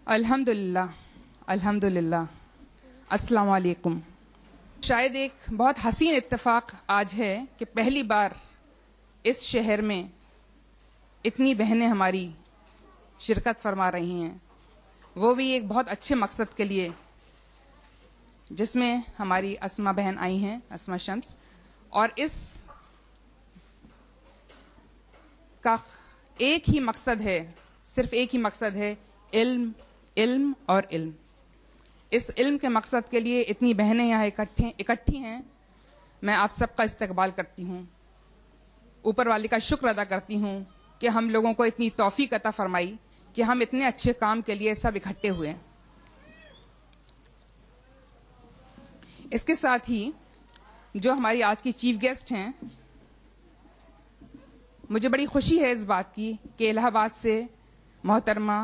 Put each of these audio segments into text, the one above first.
الحمدللہ الحمدللہ السلام علیکم. شاید ایک بہت حسین اتفاق آج ہے کہ پہلی بار اس شہر میں اتنی بہنیں ہماری شرکت فرما رہی ہیں, وہ بھی ایک بہت اچھے مقصد کے لیے, جس میں ہماری اسما بہن آئی ہیں, اسما شمس, اور اس کا ایک ہی مقصد ہے, صرف ایک ہی مقصد ہے, علم علم اور علم. اس علم کے مقصد کے لیے اتنی بہنیں یہاں اکٹھی ہیں. میں آپ سب کا استقبال کرتی ہوں, اوپر والے کا شکر ادا کرتی ہوں کہ ہم لوگوں کو اتنی توفیق عطا فرمائی کہ ہم اتنے اچھے کام کے لیے سب اکٹھے ہوئے. اس کے ساتھ ہی جو ہماری آج کی چیف گیسٹ ہیں, مجھے بڑی خوشی ہے اس بات کی کہ الہ آباد سے محترمہ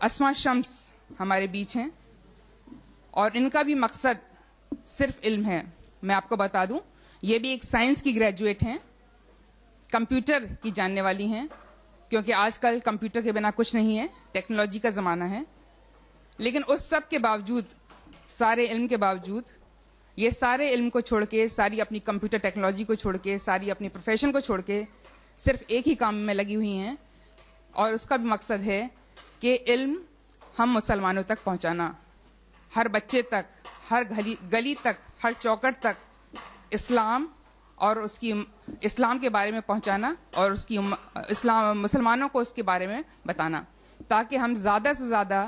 اسما شمس ہمارے بیچ ہیں, اور ان کا بھی مقصد صرف علم ہے. میں آپ کو بتا دوں, یہ بھی ایک سائنس کی گریجویٹ ہیں, کمپیوٹر کی جاننے والی ہیں, کیونکہ آج کل کمپیوٹر کے بنا کچھ نہیں ہے, ٹیکنالوجی کا زمانہ ہے. لیکن اس سب کے باوجود, سارے علم کے باوجود, یہ سارے علم کو چھوڑ کے, ساری اپنی کمپیوٹر ٹیکنالوجی کو چھوڑ کے, ساری اپنی پروفیشن کو چھوڑ کے صرف ایک ہی کام میں لگی ہوئی ہیں, اور اس کا بھی مقصد ہے کہ علم ہم مسلمانوں تک پہنچانا, ہر بچے تک, ہر گلی تک, ہر چوکٹ تک اسلام اور اس کی اسلام کے بارے میں پہنچانا, اور اس کی مسلمانوں کو اس کے بارے میں بتانا, تاکہ ہم زیادہ سے زیادہ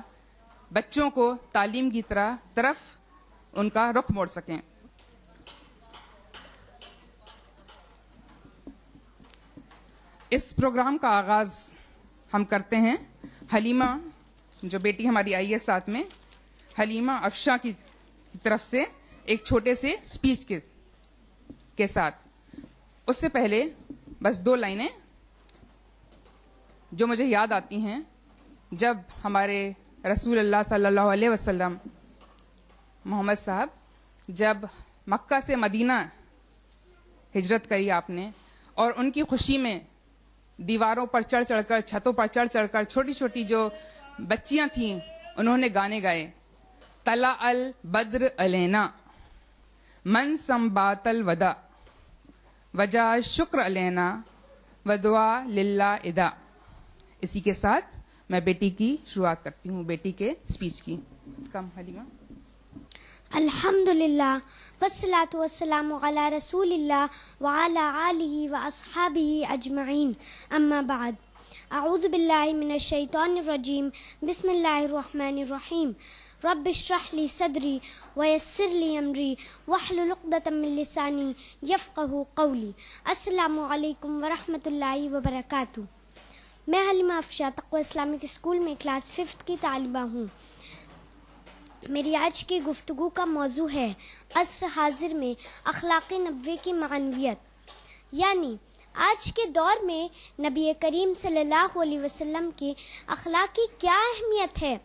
بچوں کو تعلیم کی طرف ان کا رخ موڑ سکیں. اس پروگرام کا آغاز ہم کرتے ہیں حلیمہ, جو بیٹی ہماری آئی ہے ساتھ میں, حلیمہ افشاں کی طرف سے ایک چھوٹے سے اسپیچ کے ساتھ. اس سے پہلے بس 2 لائنیں جو مجھے یاد آتی ہیں, جب ہمارے رسول اللہ صلی اللہ علیہ وسلم محمد صاحب جب مکہ سے مدینہ ہجرت کری آپ نے, اور ان کی خوشی میں دیواروں پر چڑھ چڑھ کر, چھتوں پر چڑھ چڑھ کر چھوٹی چھوٹی جو بچیاں تھیں, انہوں نے گانے گائے, طلع البدر علینا من سنبات الودا وجا شکر علینا ودعا للہ ادا. اسی کے ساتھ میں بیٹی کی شروعات کرتی ہوں, بیٹی کے اسپیچ کی. کم حلیمہ. الحمدللہ والصلاة والسلام علی رسول اللہ وعلی آلہ واصحابہ اجمعین, اما بعد. اعوذ باللہ من الشیطان الرجیم, بسم اللہ الرحمن الرحیم. رب اشرح لی صدری ویسر لی امری واحلل عقدۃ من لسانی یفقہوا قولی. السلام علیکم ورحمۃ اللہ وبرکاتہ. میں حلیمہ افشاں تقوی اسلامک اسکول میں کلاس 5 کی طالبہ ہوں. میری آج کی گفتگو کا موضوع ہے عصر حاضر میں اخلاق نبوی کی معنویت, یعنی آج کے دور میں نبی کریم صلی اللہ علیہ وسلم کی اخلاق کی کیا اہمیت ہے.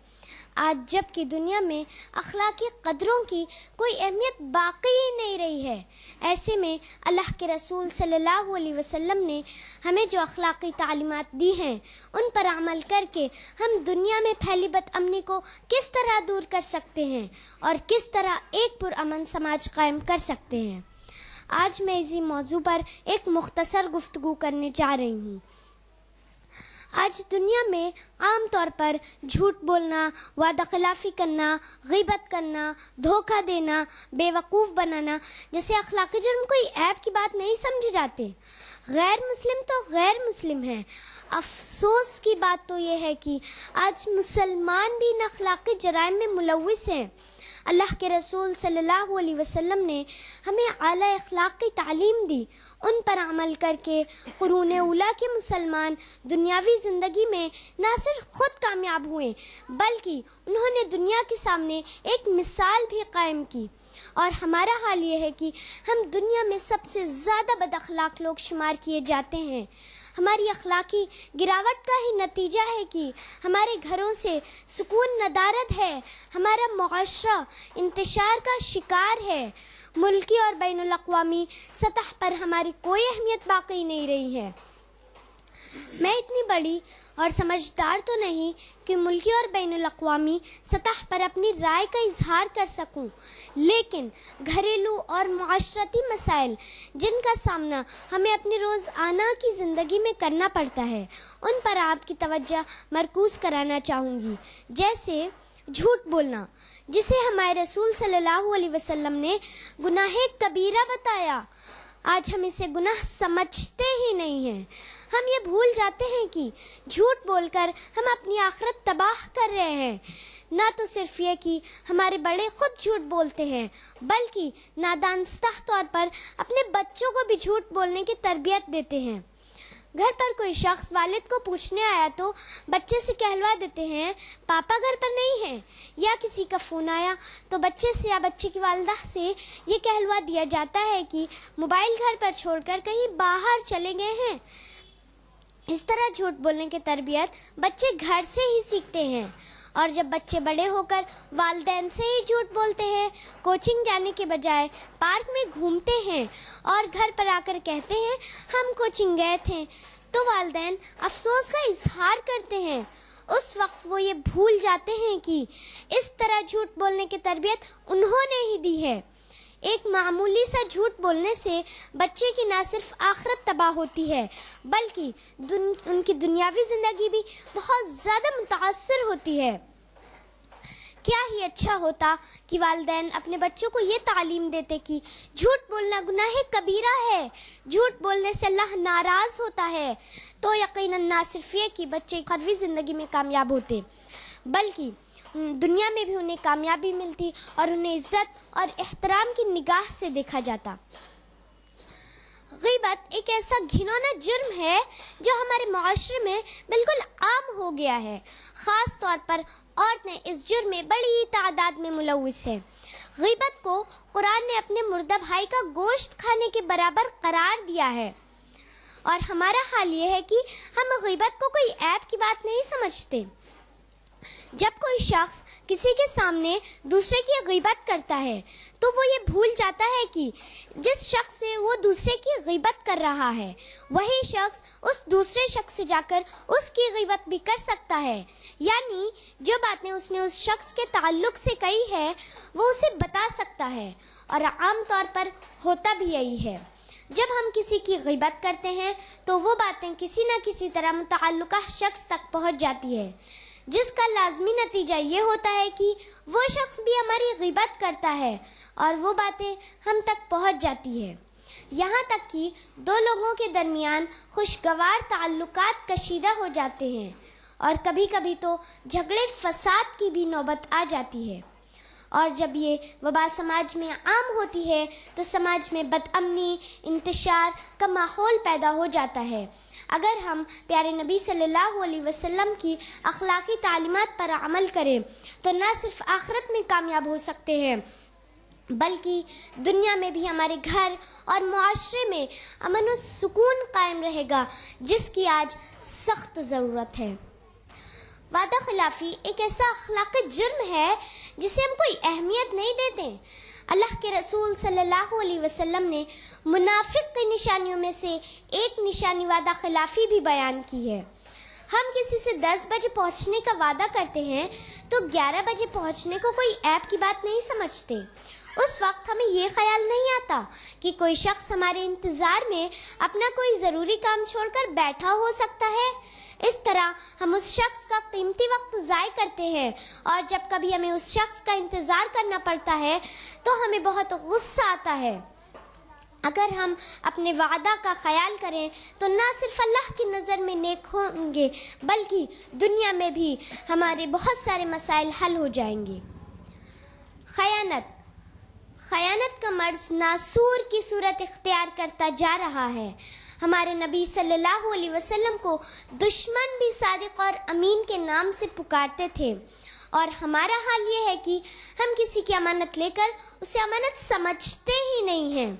آج جب کہ دنیا میں اخلاقی قدروں کی کوئی اہمیت باقی ہی نہیں رہی ہے, ایسے میں اللہ کے رسول صلی اللہ علیہ وسلم نے ہمیں جو اخلاقی تعلیمات دی ہیں, ان پر عمل کر کے ہم دنیا میں پھیلی بد امنی کو کس طرح دور کر سکتے ہیں, اور کس طرح ایک پرامن سماج قائم کر سکتے ہیں. آج میں اسی موضوع پر ایک مختصر گفتگو کرنے جا رہی ہوں. آج دنیا میں عام طور پر جھوٹ بولنا, وعدہ خلافی کرنا, غیبت کرنا, دھوکہ دینا, بے وقوف بنانا جیسے اخلاقی جرم کوئی عیب کی بات نہیں سمجھے جاتے. غیر مسلم تو غیر مسلم ہے. افسوس کی بات تو یہ ہے کہ آج مسلمان بھی ان اخلاقی جرائم میں ملوث ہیں. اللہ کے رسول صلی اللہ علیہ وسلم نے ہمیں اعلیٰ اخلاق کی تعلیم دی. ان پر عمل کر کے قرون اولیٰ کے مسلمان دنیاوی زندگی میں نہ صرف خود کامیاب ہوئے, بلکہ انہوں نے دنیا کے سامنے ایک مثال بھی قائم کی. اور ہمارا حال یہ ہے کہ ہم دنیا میں سب سے زیادہ بد اخلاق لوگ شمار کیے جاتے ہیں. ہماری اخلاقی گراوٹ کا ہی نتیجہ ہے کہ ہمارے گھروں سے سکون ندارد ہے, ہمارا معاشرہ انتشار کا شکار ہے, ملکی اور بین الاقوامی سطح پر ہماری کوئی اہمیت باقی نہیں رہی ہے. میں اتنی بڑی اور سمجھدار تو نہیں کہ ملکی اور بین الاقوامی سطح پر اپنی رائے کا اظہار کر سکوں، لیکن گھریلو اور معاشرتی مسائل جن کا سامنا ہمیں اپنی روزانہ کی زندگی میں کرنا پڑتا ہے، ان پر آپ کی توجہ مرکوز کرانا چاہوں گی، جیسے جھوٹ بولنا، جسے ہمارے رسول صلی اللہ علیہ وسلم نے گناہ کبیرہ بتایا۔ آج ہم اسے گناہ سمجھتے ہی نہیں ہیں۔ ہم یہ بھول جاتے ہیں کہ جھوٹ بول کر ہم اپنی آخرت تباہ کر رہے ہیں۔ نہ تو صرف یہ کہ ہمارے بڑے خود جھوٹ بولتے ہیں، بلکہ نادانستہ طور پر اپنے بچوں کو بھی جھوٹ بولنے کی تربیت دیتے ہیں۔ گھر پر کوئی شخص والد کو پوچھنے آیا تو بچے سے کہلوا دیتے ہیں پاپا گھر پر نہیں ہیں، یا کسی کا فون آیا تو بچے سے یا بچے کی والدہ سے یہ کہلوا دیا جاتا ہے کہ موبائل گھر پر چھوڑ کر کہیں باہر چلے گئے ہیں۔ اس طرح جھوٹ بولنے کی تربیت بچے گھر سے ہی سیکھتے ہیں، اور جب بچے بڑے ہو کر والدین سے ہی جھوٹ بولتے ہیں، کوچنگ جانے کے بجائے پارک میں گھومتے ہیں اور گھر پر آ کر کہتے ہیں ہم کوچنگ گئے تھے، تو والدین افسوس کا اظہار کرتے ہیں۔ اس وقت وہ یہ بھول جاتے ہیں کہ اس طرح جھوٹ بولنے کی تربیت انہوں نے ہی دی ہے۔ ایک معمولی سا جھوٹ بولنے سے بچے کی نہ صرف آخرت تباہ ہوتی ہے، بلکہ ان کی دنیاوی زندگی بھی بہت زیادہ متاثر ہوتی ہے۔ کیا ہی اچھا ہوتا کہ والدین اپنے بچوں کو یہ تعلیم دیتے کہ جھوٹ بولنا گناہ کبیرہ ہے، جھوٹ بولنے سے اللہ ناراض ہوتا ہے، تو یقیناً نہ صرف یہ کہ بچے اخروی زندگی میں کامیاب ہوتے، بلکہ دنیا میں بھی انہیں کامیابی ملتی اور انہیں عزت اور احترام کی نگاہ سے دیکھا جاتا۔ غیبت ایک ایسا گھناؤنا جرم ہے جو ہمارے معاشرے میں بالکل عام ہو گیا ہے۔ خاص طور پر عورتیں اس جرم میں بڑی تعداد میں ملوث ہیں۔ غیبت کو قرآن نے اپنے مردہ بھائی کا گوشت کھانے کے برابر قرار دیا ہے، اور ہمارا حال یہ ہے کہ ہم غیبت کو کوئی عیب کی بات نہیں سمجھتے۔ جب کوئی شخص کسی کے سامنے دوسرے کی غیبت کرتا ہے تو وہ یہ بھول جاتا ہے کہ جس شخص سے وہ دوسرے کی غیبت کر رہا ہے، وہی شخص اس دوسرے شخص سے جا کر اس کی غیبت بھی کر سکتا ہے، یعنی جو باتیں اس نے اس شخص کے تعلق سے کہی ہے وہ اسے بتا سکتا ہے، اور عام طور پر ہوتا بھی یہی ہے۔ جب ہم کسی کی غیبت کرتے ہیں تو وہ باتیں کسی نہ کسی طرح متعلقہ شخص تک پہنچ جاتی ہے، جس کا لازمی نتیجہ یہ ہوتا ہے کہ وہ شخص بھی ہماری غیبت کرتا ہے اور وہ باتیں ہم تک پہنچ جاتی ہے، یہاں تک کہ دو لوگوں کے درمیان خوشگوار تعلقات کشیدہ ہو جاتے ہیں، اور کبھی کبھی تو جھگڑے فساد کی بھی نوبت آ جاتی ہے۔ اور جب یہ وبا سماج میں عام ہوتی ہے تو سماج میں بد امنی، انتشار کا ماحول پیدا ہو جاتا ہے۔ اگر ہم پیارے نبی صلی اللہ علیہ وسلم کی اخلاقی تعلیمات پر عمل کریں تو نہ صرف آخرت میں کامیاب ہو سکتے ہیں، بلکہ دنیا میں بھی ہمارے گھر اور معاشرے میں امن و سکون قائم رہے گا، جس کی آج سخت ضرورت ہے۔ وعدہ خلافی ایک ایسا اخلاقی جرم ہے جسے ہم کوئی اہمیت نہیں دیتے۔ اللہ کے رسول صلی اللہ علیہ وسلم نے منافق کی نشانیوں میں سے ایک نشانی وعدہ خلافی بھی بیان کی ہے۔ ہم کسی سے 10 بجے پہنچنے کا وعدہ کرتے ہیں تو 11 بجے پہنچنے کو کوئی عیب کی بات نہیں سمجھتے۔ اس وقت ہمیں یہ خیال نہیں آتا کہ کوئی شخص ہمارے انتظار میں اپنا کوئی ضروری کام چھوڑ کر بیٹھا ہو سکتا ہے۔ اس طرح ہم اس شخص کا قیمتی وقت ضائع کرتے ہیں، اور جب کبھی ہمیں اس شخص کا انتظار کرنا پڑتا ہے تو ہمیں بہت غصہ آتا ہے۔ اگر ہم اپنے وعدہ کا خیال کریں تو نہ صرف اللہ کی نظر میں نیک ہوں گے، بلکہ دنیا میں بھی ہمارے بہت سارے مسائل حل ہو جائیں گے۔ خیانت کا مرض ناسور کی صورت اختیار کرتا جا رہا ہے۔ ہمارے نبی صلی اللہ علیہ وسلم کو دشمن بھی صادق اور امین کے نام سے پکارتے تھے، اور ہمارا حال یہ ہے کہ ہم کسی کی امانت لے کر اسے امانت سمجھتے ہی نہیں ہیں۔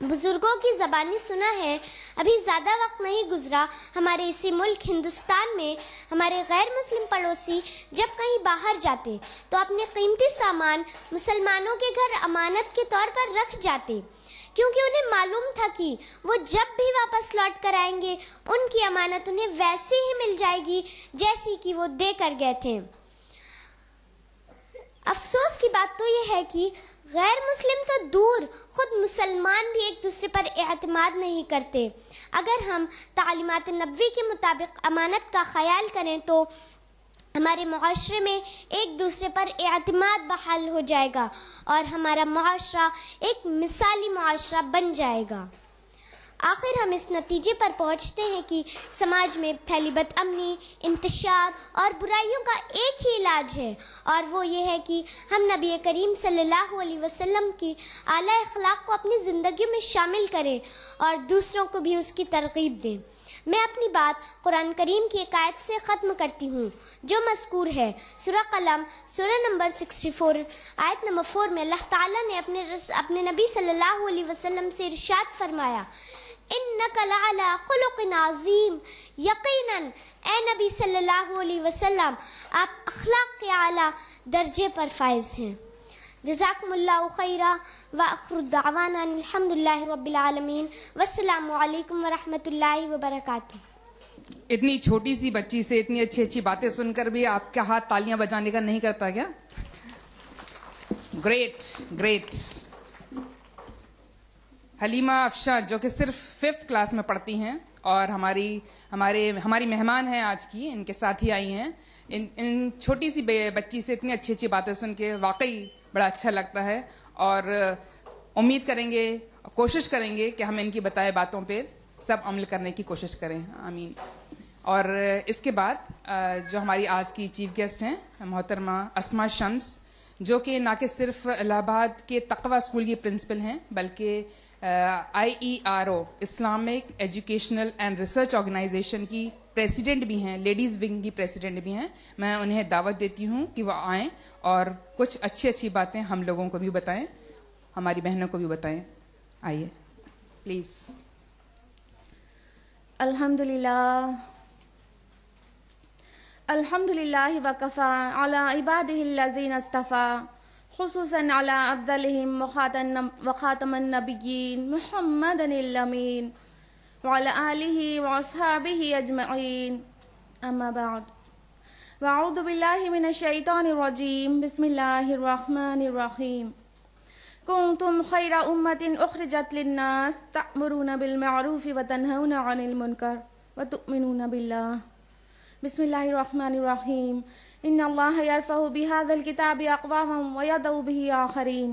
بزرگوں کی زبانی سنا ہے، ابھی زیادہ وقت نہیں گزرا ہمارے اسی ملک ہندوستان میں ہمارے غیر مسلم پڑوسی جب کہیں باہر جاتے تو اپنے قیمتی سامان مسلمانوں کے گھر امانت کے طور پر رکھ جاتے، کیونکہ انہیں معلوم تھا کہ وہ جب بھی واپس لوٹ کر آئیں گے ان کی امانت انہیں ویسی ہی مل جائے گی جیسی کہ وہ دے کر گئے تھے۔ افسوس کی بات تو یہ ہے کہ غیر مسلم تو دور، خود مسلمان بھی ایک دوسرے پر اعتماد نہیں کرتے۔ اگر ہم تعلیمات نبوی کے مطابق امانت کا خیال کریں تو ہمارے معاشرے میں ایک دوسرے پر اعتماد بحال ہو جائے گا اور ہمارا معاشرہ ایک مثالی معاشرہ بن جائے گا۔ آخر ہم اس نتیجے پر پہنچتے ہیں کہ سماج میں پھیلی بد امنی، انتشار اور برائیوں کا ایک ہی علاج ہے، اور وہ یہ ہے کہ ہم نبی کریم صلی اللہ علیہ وسلم کی اعلیٰ اخلاق کو اپنی زندگیوں میں شامل کریں اور دوسروں کو بھی اس کی ترغیب دیں۔ میں اپنی بات قرآن کریم کی ایک آیت سے ختم کرتی ہوں جو مذکور ہے سورہ قلم، سورہ نمبر 64 آیت نمبر 4 میں اللہ تعالیٰ نے اپنے نبی صلی اللہ علیہ وسلم سے ارشاد فرمایا، اِنَّكَ لَعَلَىٰ خُلُقٍ عَظِيمٍ، یقیناً اے نبی صلی اللہ علیہ وسلم آپ اخلاق کے اعلیٰ درجے پر فائز ہیں۔ جزاکم اللہ خیرا وآخر دعوانا الحمد للہ رب العالمین والسلام علیکم ورحمۃ اللہ وبرکاتہ۔ اتنی چھوٹی سی بچی سے اتنی اچھی اچھی باتیں سن کر بھی آپ کا ہاتھ تالیاں بجانے کا نہیں کرتا کیا؟ Great great. حلیمہ افشاں جو کہ صرف 5th کلاس میں پڑھتی ہیں اور ہماری مہمان ہیں آج کی، ان کے ساتھ ہی آئی ہیں، ان چھوٹی سی بچی سے اتنی اچھی اچھی باتیں سن کے واقعی بڑا اچھا لگتا ہے، اور امید کریں گے، کوشش کریں گے کہ ہم ان کی بتائے باتوں پہ سب عمل کرنے کی کوشش کریں، آمین۔ اور اس کے بعد جو ہماری آج کی چیف گیسٹ ہیں محترمہ اسما شمس، جو کہ نہ کہ صرف الہ آباد کے تقوی اسکول کی پرنسپل ہیں بلکہ IERO Islamic educational and research organisation کی پریسیڈنٹ بھی ہیں، لیڈیز ونگ کی پریسیڈنٹ بھی ہیں۔ میں انہیں دعوت دیتی ہوں کہ وہ آئیں اور کچھ اچھی اچھی باتیں ہم لوگوں کو بھی بتائیں، ہماری بہنوں کو بھی بتائیں۔ آئیے پلیز۔ الحمدللہ وکفا علی عبادہ الذین اصطفیٰ، خصوصاً علی افضلہم وخاتم النبیین محمد الامین وعلی آلہ واصحابہ اجمعین، اما بعد، واعوذ باللہ من الشیطان الرجیم، بسم اللہ الرحمن الرحیم، کنتم خیر امۃ اخرجت للناس تأمرون بالمعروف وتنہون عن المنکر وتؤمنون باللہ، بسم اللہ الرحمن الرحیم، ان اللہ یرفع بہذا الکتاب اقواما ویضع بہ آخرین،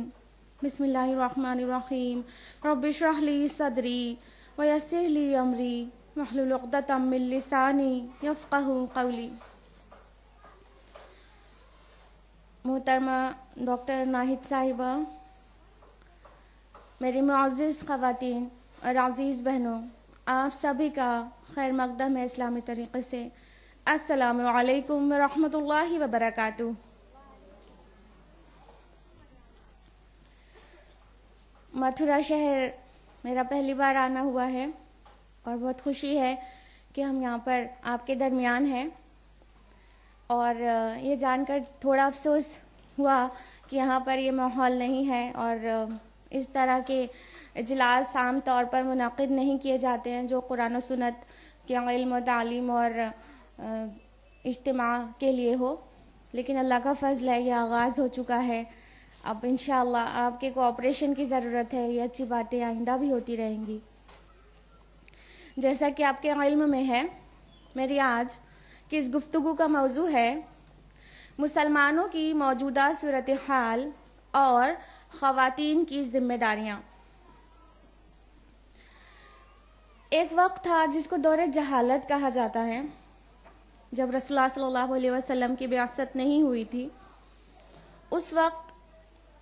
بسم اللہ الرحمن الرحیم، رب اشرح لی صدری ویسر لی امری واحلل عقدۃ من لسانی یفقہوا قولی۔ محترمہ ڈاکٹر ناہید صاحبہ، میری معزز خواتین اور عزیز بہنوں، آپ سبھی کا خیر مقدم ہے اسلامی طریقے سے۔ السلام علیکم ورحمۃ اللہ وبرکاتہ۔ متھرا شہر میرا پہلی بار آنا ہوا ہے اور بہت خوشی ہے کہ ہم یہاں پر آپ کے درمیان ہیں، اور یہ جان کر تھوڑا افسوس ہوا کہ یہاں پر یہ ماحول نہیں ہے اور اس طرح کے اجلاس عام طور پر منعقد نہیں کیے جاتے ہیں جو قرآن و سنت کے علم و تعلیم اور اجتماع کے لیے ہو، لیکن اللہ کا فضل ہے، یہ آغاز ہو چکا ہے۔ اب انشاءاللہ آپ کے کوآپریشن کی ضرورت ہے، یہ اچھی باتیں آئندہ بھی ہوتی رہیں گی۔ جیسا کہ آپ کے علم میں ہے، میری آج کی اس گفتگو کا موضوع ہے مسلمانوں کی موجودہ صورتحال اور خواتین کی ذمہ داریاں۔ ایک وقت تھا جس کو دور جہالت کہا جاتا ہے، جب رسول اللہ صلی اللہ علیہ وسلم کی بعثت نہیں ہوئی تھی۔ اس وقت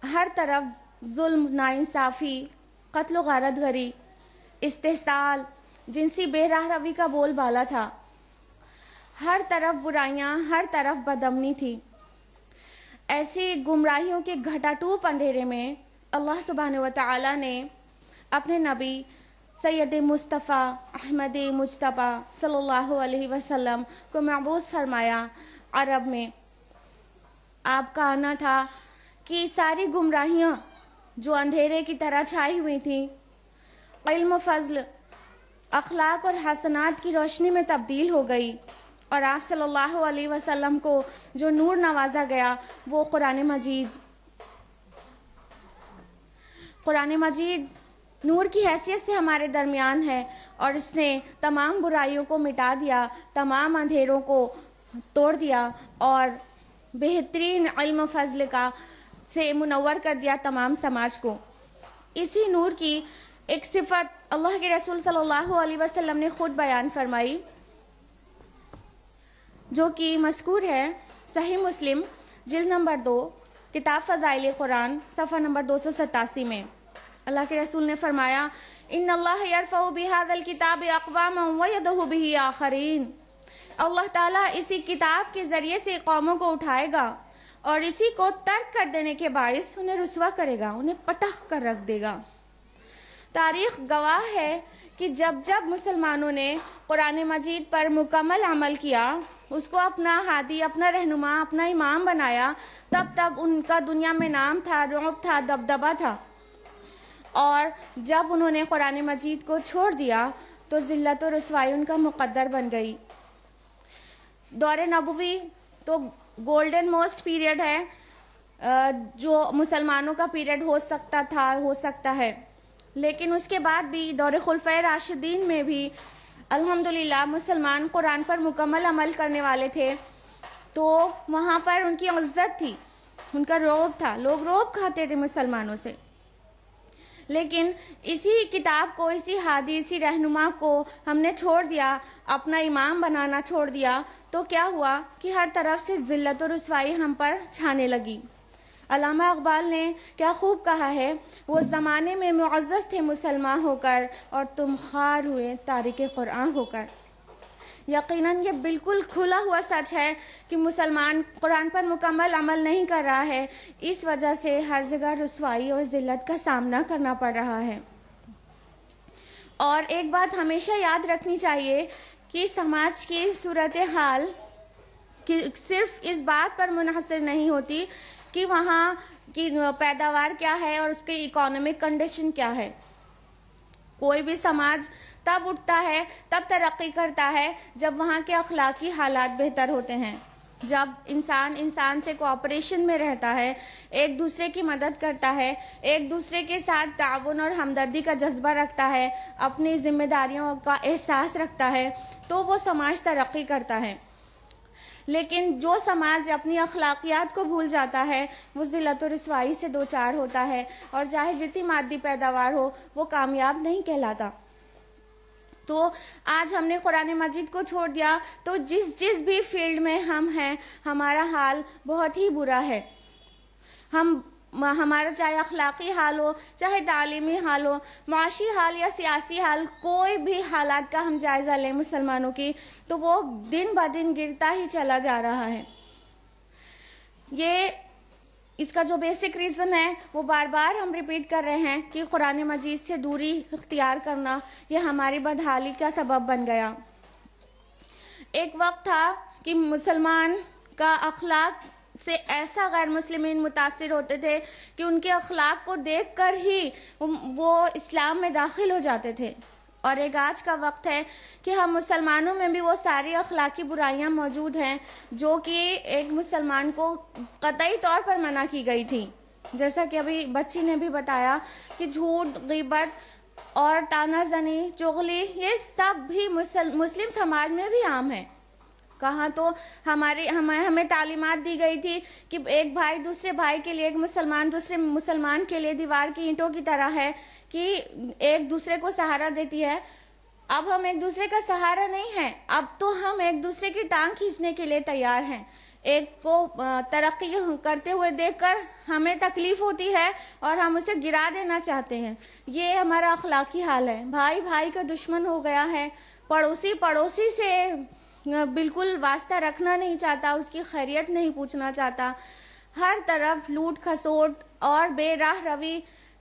ہر طرف ظلم، ناانصافی، قتل و غارت گری، استحصال، جنسی بے راہ روی کا بول بالا تھا۔ ہر طرف برائیاں، ہر طرف بدامنی تھی۔ ایسی گمراہیوں کے گھٹا ٹوپ اندھیرے میں اللہ سبحانہ و تعالیٰ نے اپنے نبی سید مصطفیٰ احمد مجتبی صلی اللہ علیہ وسلم کو مبعوث فرمایا عرب میں. آپ کا آنا تھا کہ ساری گمراہیاں جو اندھیرے کی طرح چھائی ہوئی تھیں علم و فضل اخلاق اور حسنات کی روشنی میں تبدیل ہو گئی، اور آپ صلی اللہ علیہ وسلم کو جو نور نوازا گیا وہ قرآن مجید نور کی حیثیت سے ہمارے درمیان ہے، اور اس نے تمام برائیوں کو مٹا دیا، تمام اندھیروں کو توڑ دیا اور بہترین علم و فضل کا سے منور کر دیا تمام سماج کو. اسی نور کی ایک صفت اللہ کے رسول صلی اللہ علیہ وسلم نے خود بیان فرمائی، جو کہ مذکور ہے صحیح مسلم جلد نمبر 2 کتاب فضائل قرآن صفحہ نمبر 287 میں. اللہ کے رسول نے فرمایا ان اللہ یرفع بہذا الکتاب اقواما ویدع بہ آخرین. اللہ تعالیٰ اسی کتاب کے ذریعے سے قوموں کو اٹھائے گا اور اسی کو ترک کر دینے کے باعث انہیں رسوا کرے گا، انہیں پٹخ کر رکھ دے گا. تاریخ گواہ ہے کہ جب جب مسلمانوں نے قرآن مجید پر مکمل عمل کیا، اس کو اپنا ہادی، اپنا رہنما، اپنا امام بنایا، تب تب ان کا دنیا میں نام تھا، رعب تھا، دبدبہ تھا. اور جب انہوں نے قرآن مجید کو چھوڑ دیا تو ذلت و رسوائی ان کا مقدر بن گئی. دور نبوی تو گولڈن موسٹ پیریڈ ہے جو مسلمانوں کا پیریڈ ہو سکتا ہے، لیکن اس کے بعد بھی دور خلفائے راشدین میں بھی الحمدللہ مسلمان قرآن پر مکمل عمل کرنے والے تھے، تو وہاں پر ان کی عزت تھی، ان کا رعب تھا، لوگ رعب کھاتے تھے مسلمانوں سے. لیکن اسی کتاب کو، اسی ہادی، اسی رہنما کو ہم نے چھوڑ دیا، اپنا امام بنانا چھوڑ دیا، تو کیا ہوا کہ ہر طرف سے ذلت و رسوائی ہم پر چھانے لگی. علامہ اقبال نے کیا خوب کہا ہے، وہ زمانے میں معزز تھے مسلمان ہو کر اور تم خوار ہوئے تارک قرآن ہو کر. یقیناً یہ بالکل کھلا ہوا سچ ہے کہ مسلمان قرآن پر مکمل عمل نہیں کر رہا ہے، اس وجہ سے ہر جگہ رسوائی اور ذلت کا سامنا کرنا پڑ رہا ہے. اور ایک بات ہمیشہ یاد رکھنی چاہیے کہ سماج کی صورتحال صرف اس بات پر منحصر نہیں ہوتی کہ وہاں کی پیداوار کیا ہے اور اس کی اکانومک کنڈیشن کیا ہے. کوئی بھی سماج تب اٹھتا ہے، تب ترقی کرتا ہے جب وہاں کے اخلاقی حالات بہتر ہوتے ہیں، جب انسان سے کوآپریشن میں رہتا ہے، ایک دوسرے کی مدد کرتا ہے، ایک دوسرے کے ساتھ تعاون اور ہمدردی کا جذبہ رکھتا ہے، اپنی ذمہ داریوں کا احساس رکھتا ہے، تو وہ سماج ترقی کرتا ہے. لیکن جو سماج اپنی اخلاقیات کو بھول جاتا ہے وہ ذلت و رسوائی سے دوچار ہوتا ہے، اور چاہے جتنی مادی پیداوار ہو وہ کامیاب نہیں کہلاتا. تو آج ہم نے قرآن مجید کو چھوڑ دیا تو جس بھی فیلڈ میں ہم ہیں ہمارا حال بہت ہی برا ہے. ہمارا چاہے اخلاقی حال ہو، چاہے تعلیمی حال ہو، معاشی حال یا سیاسی حال، کوئی بھی حالات کا ہم جائزہ لیں مسلمانوں کی تو وہ دن بہ دن گرتا ہی چلا جا رہا ہے. اس کا جو بیسک ریزن ہے وہ بار بار ہم ریپیٹ کر رہے ہیں کہ قرآن مجید سے دوری اختیار کرنا یہ ہماری بدحالی کا سبب بن گیا. ایک وقت تھا کہ مسلمان کا اخلاق سے ایسا غیر مسلمین متاثر ہوتے تھے کہ ان کے اخلاق کو دیکھ کر ہی وہ اسلام میں داخل ہو جاتے تھے. اور ایک آج کا وقت ہے کہ ہم مسلمانوں میں بھی وہ ساری اخلاقی برائیاں موجود ہیں جو کہ ایک مسلمان کو قطعی طور پر منع کی گئی تھی. جیسا کہ ابھی بچی نے بھی بتایا کہ جھوٹ، غیبت اور طعنہ زنی، چغلی، یہ سب بھی مسلم سماج میں بھی عام ہے. کہاں تو ہمیں تعلیمات دی گئی تھی کہ ایک بھائی دوسرے بھائی کے لیے، ایک مسلمان دوسرے مسلمان کے لیے دیوار کی اینٹوں کی طرح ہے کہ ایک دوسرے کو سہارا دیتی ہے. اب ہم ایک دوسرے کا سہارا نہیں ہیں، اب تو ہم ایک دوسرے کی ٹانگ کھینچنے کے لیے تیار ہیں. ایک کو ترقی کرتے ہوئے دیکھ کر ہمیں تکلیف ہوتی ہے اور ہم اسے گرا دینا چاہتے ہیں. یہ ہمارا اخلاقی حال ہے. بھائی بھائی کا دشمن ہو گیا ہے، پڑوسی سے بالکل واسطہ رکھنا نہیں چاہتا، اس کی خیریت نہیں پوچھنا چاہتا. ہر طرف لوٹ کھسوٹ اور بے راہ روی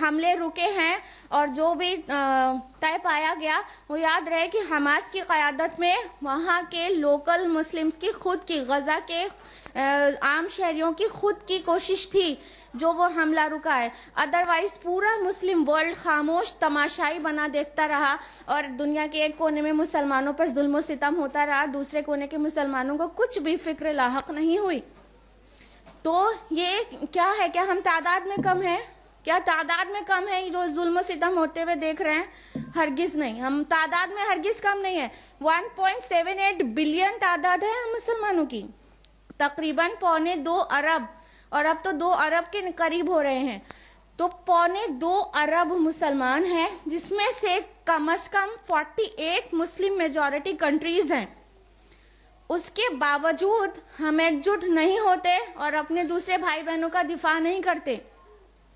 حملے رکے ہیں اور جو بھی طے پایا گیا وہ یاد رہے کہ حماس کی قیادت میں وہاں کے لوکل مسلمز کی خود کی، غزہ کے عام شہریوں کی خود کی کوشش تھی جو وہ حملہ رکا ہے. ادروائز پورا مسلم ورلڈ خاموش تماشائی بنا دیکھتا رہا اور دنیا کے ایک کونے میں مسلمانوں پر ظلم و ستم ہوتا رہا، دوسرے کونے کے مسلمانوں کو کچھ بھی فکر لاحق نہیں ہوئی. تو یہ کیا ہے؟ کیا ہم تعداد میں کم ہیں؟ کیا تعداد میں کم ہے جو ظلم و ستم ہوتے ہوئے دیکھ رہے ہیں؟ ہرگز نہیں، ہم تعداد میں ہرگز کم نہیں ہے. 1.78 بلین تعداد ہے ہم مسلمانوں کی، تقریباً 1.25 ارب، اور اب تو 2 ارب کے قریب ہو رہے ہیں. تو 1.25 ارب مسلمان ہیں، جس میں سے کم از کم 48 مسلم میجورٹی کنٹریز ہیں. اس کے باوجود ہم ایک جٹ نہیں ہوتے اور اپنے دوسرے بھائی بہنوں کا دفاع نہیں کرتے.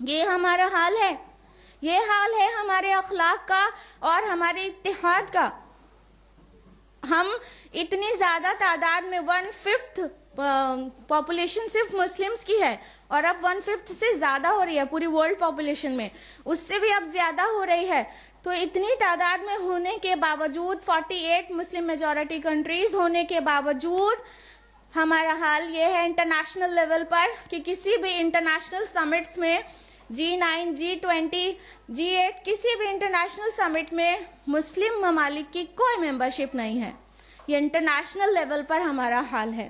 یہ ہمارا حال ہے، یہ حال ہے ہمارے اخلاق کا اور ہمارے اتحاد کا. ہم اتنی زیادہ تعداد میں 1/5 پاپولیشن صرف مسلمز کی ہے اور اب 1/5 سے زیادہ ہو رہی ہے پوری ورلڈ پاپولیشن میں، اس سے بھی اب زیادہ ہو رہی ہے. تو اتنی تعداد میں ہونے کے باوجود، 48 مسلم میجورٹی کنٹریز ہونے کے باوجود، ہمارا حال یہ ہے انٹرنیشنل لیول پر کہ کسی بھی انٹرنیشنل سمٹس میں، G9, G20, G8 کسی بھی انٹرنیشنل سمٹ میں مسلم ممالک کی کوئی ممبرشپ نہیں ہے. یہ انٹرنیشنل لیول پر ہمارا حال ہے.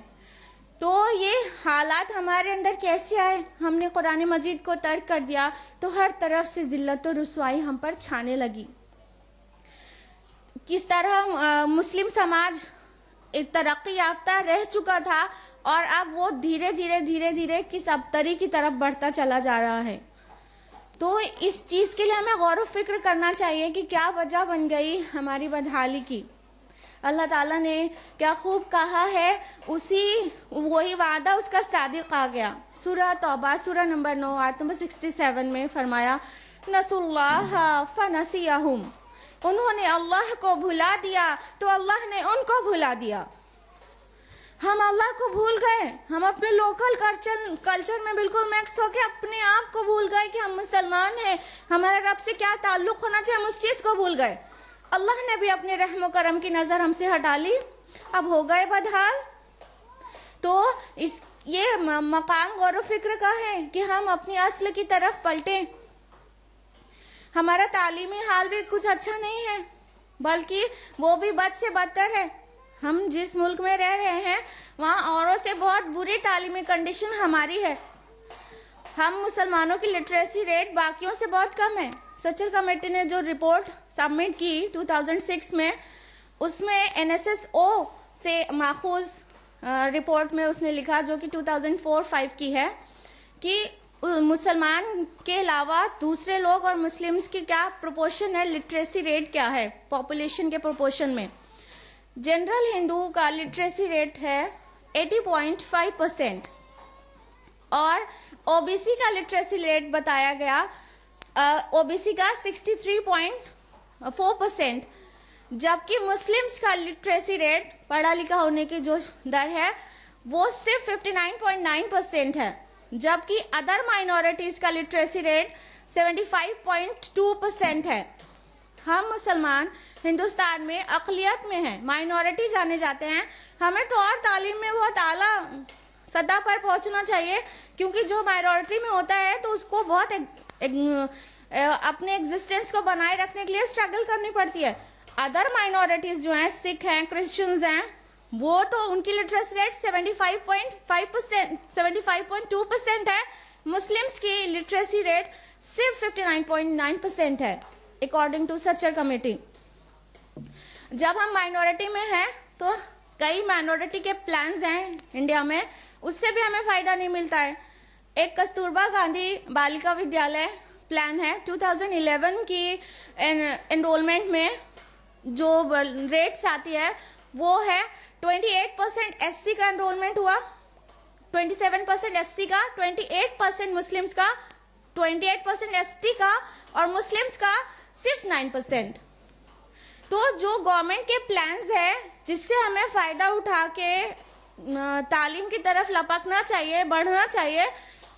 تو یہ حالات ہمارے اندر کیسے آئے؟ ہم نے قرآن مجید کو ترک کر دیا تو ہر طرف سے ذلت و رسوائی ہم پر چھانے لگی. کس طرح مسلم سماج ایک ترقی یافتہ رہ چکا تھا اور اب وہ دھیرے دھیرے کس ابتری کی طرف بڑھتا چلا جا رہا ہے. تو اس چیز کے لیے ہمیں غور و فکر کرنا چاہیے کہ کیا وجہ بن گئی ہماری بدحالی کی. اللہ تعالیٰ نے کیا خوب کہا ہے، وہی وعدہ اس کا صادق آ گیا. سورہ توبہ سورہ نمبر 9 آیت نمبر 67 میں فرمایا، نسوا اللہ فنسیہم، انہوں نے اللہ کو بھلا دیا تو اللہ نے ان کو بھلا دیا. ہم اللہ کو بھول گئے، ہم اپنے لوکل کلچر میں بالکل میکس ہو کے اپنے آپ کو بھول گئے کہ ہم مسلمان ہیں، ہمارا رب سے کیا تعلق ہونا چاہیے، ہم اس چیز کو بھول گئے. اللہ نے بھی اپنے رحم و کرم کی نظر ہم سے ہٹا لی، اب ہو گئے بدحال. تو یہ مقام غور و فکر کا ہے کہ ہم اپنی اصل کی طرف پلٹیں. ہمارا تعلیمی حال بھی کچھ اچھا نہیں ہے، بلکہ وہ بھی بد سے بدتر ہے. ہم جس ملک میں رہ رہے ہیں وہاں اوروں سے بہت بری تعلیمی کنڈیشن ہماری ہے. ہم مسلمانوں کی لٹریسی ریٹ باقیوں سے بہت کم ہے. سچر کمیٹی نے جو رپورٹ سبمٹ کی 2006 میں، اس میں NSSO سے ماخوذ رپورٹ میں اس نے لکھا، جو کہ 2004-05 کی ہے، کہ مسلمان کے علاوہ دوسرے لوگ اور مسلمز کی کیا پروپورشن ہے، لٹریسی ریٹ کیا ہے پاپولیشن کے پروپورشن میں. جنرل ہندو کا لٹریسی ریٹ ہے 80.5% اور OBC کا لٹریسی ریٹ بتایا گیا، OBC کا 63.4%، جبکہ مسلمز کا لٹریسی ریٹ، پڑھا لکھا ہونے کی جو در ہے، وہ صرف 59.9% ہے، جبکہ ادر مائنورٹیز کا لٹریسی ریٹ 75.2% ہے. ہم مسلمان ہندوستان میں اقلیت میں ہیں، مائنورٹی جانے جاتے ہیں. ہمیں تو اور تعلیم میں بہت اعلیٰ سطح پر پہنچنا چاہیے، کیونکہ جو مائنورٹی میں ہوتا ہے تو اس کو بہت اپنے ایگزسٹنس کو بنائے رکھنے کے لیے اسٹرگل کرنی پڑتی ہے. ادر مائنورٹیز جو ہیں، سکھ ہیں، کرسچنز ہیں، وہ تو ان کی لٹریسی ریٹ 75.2% ہے. مسلمز کی لٹریسی ریٹ صرف 59.9% ہے اکارڈنگ ٹو سچر کمیٹی. جب ہم مائنورٹی میں ہیں تو کئی مائنورٹی کے پلانز ہیں انڈیا میں، اس سے بھی ہمیں فائدہ نہیں ملتا ہے. ایک کستوربا گاندھی بالیکا ودیالیہ پلان ہے، 2011 کی انرولمنٹ میں جو ریٹس آتی ہے وہ ہے 28% SC کا انرولمنٹ ہوا، 27% SC کا، 28% مسلمز کا، 28% ST کا، اور مسلمز کا صرف 9%. تو جو گورنمنٹ کے پلانز ہیں جس سے ہمیں فائدہ اٹھا کے تعلیم کی طرف لپکنا چاہیے، بڑھنا چاہیے،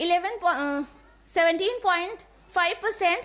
17.5%,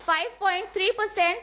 5.3%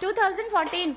2014,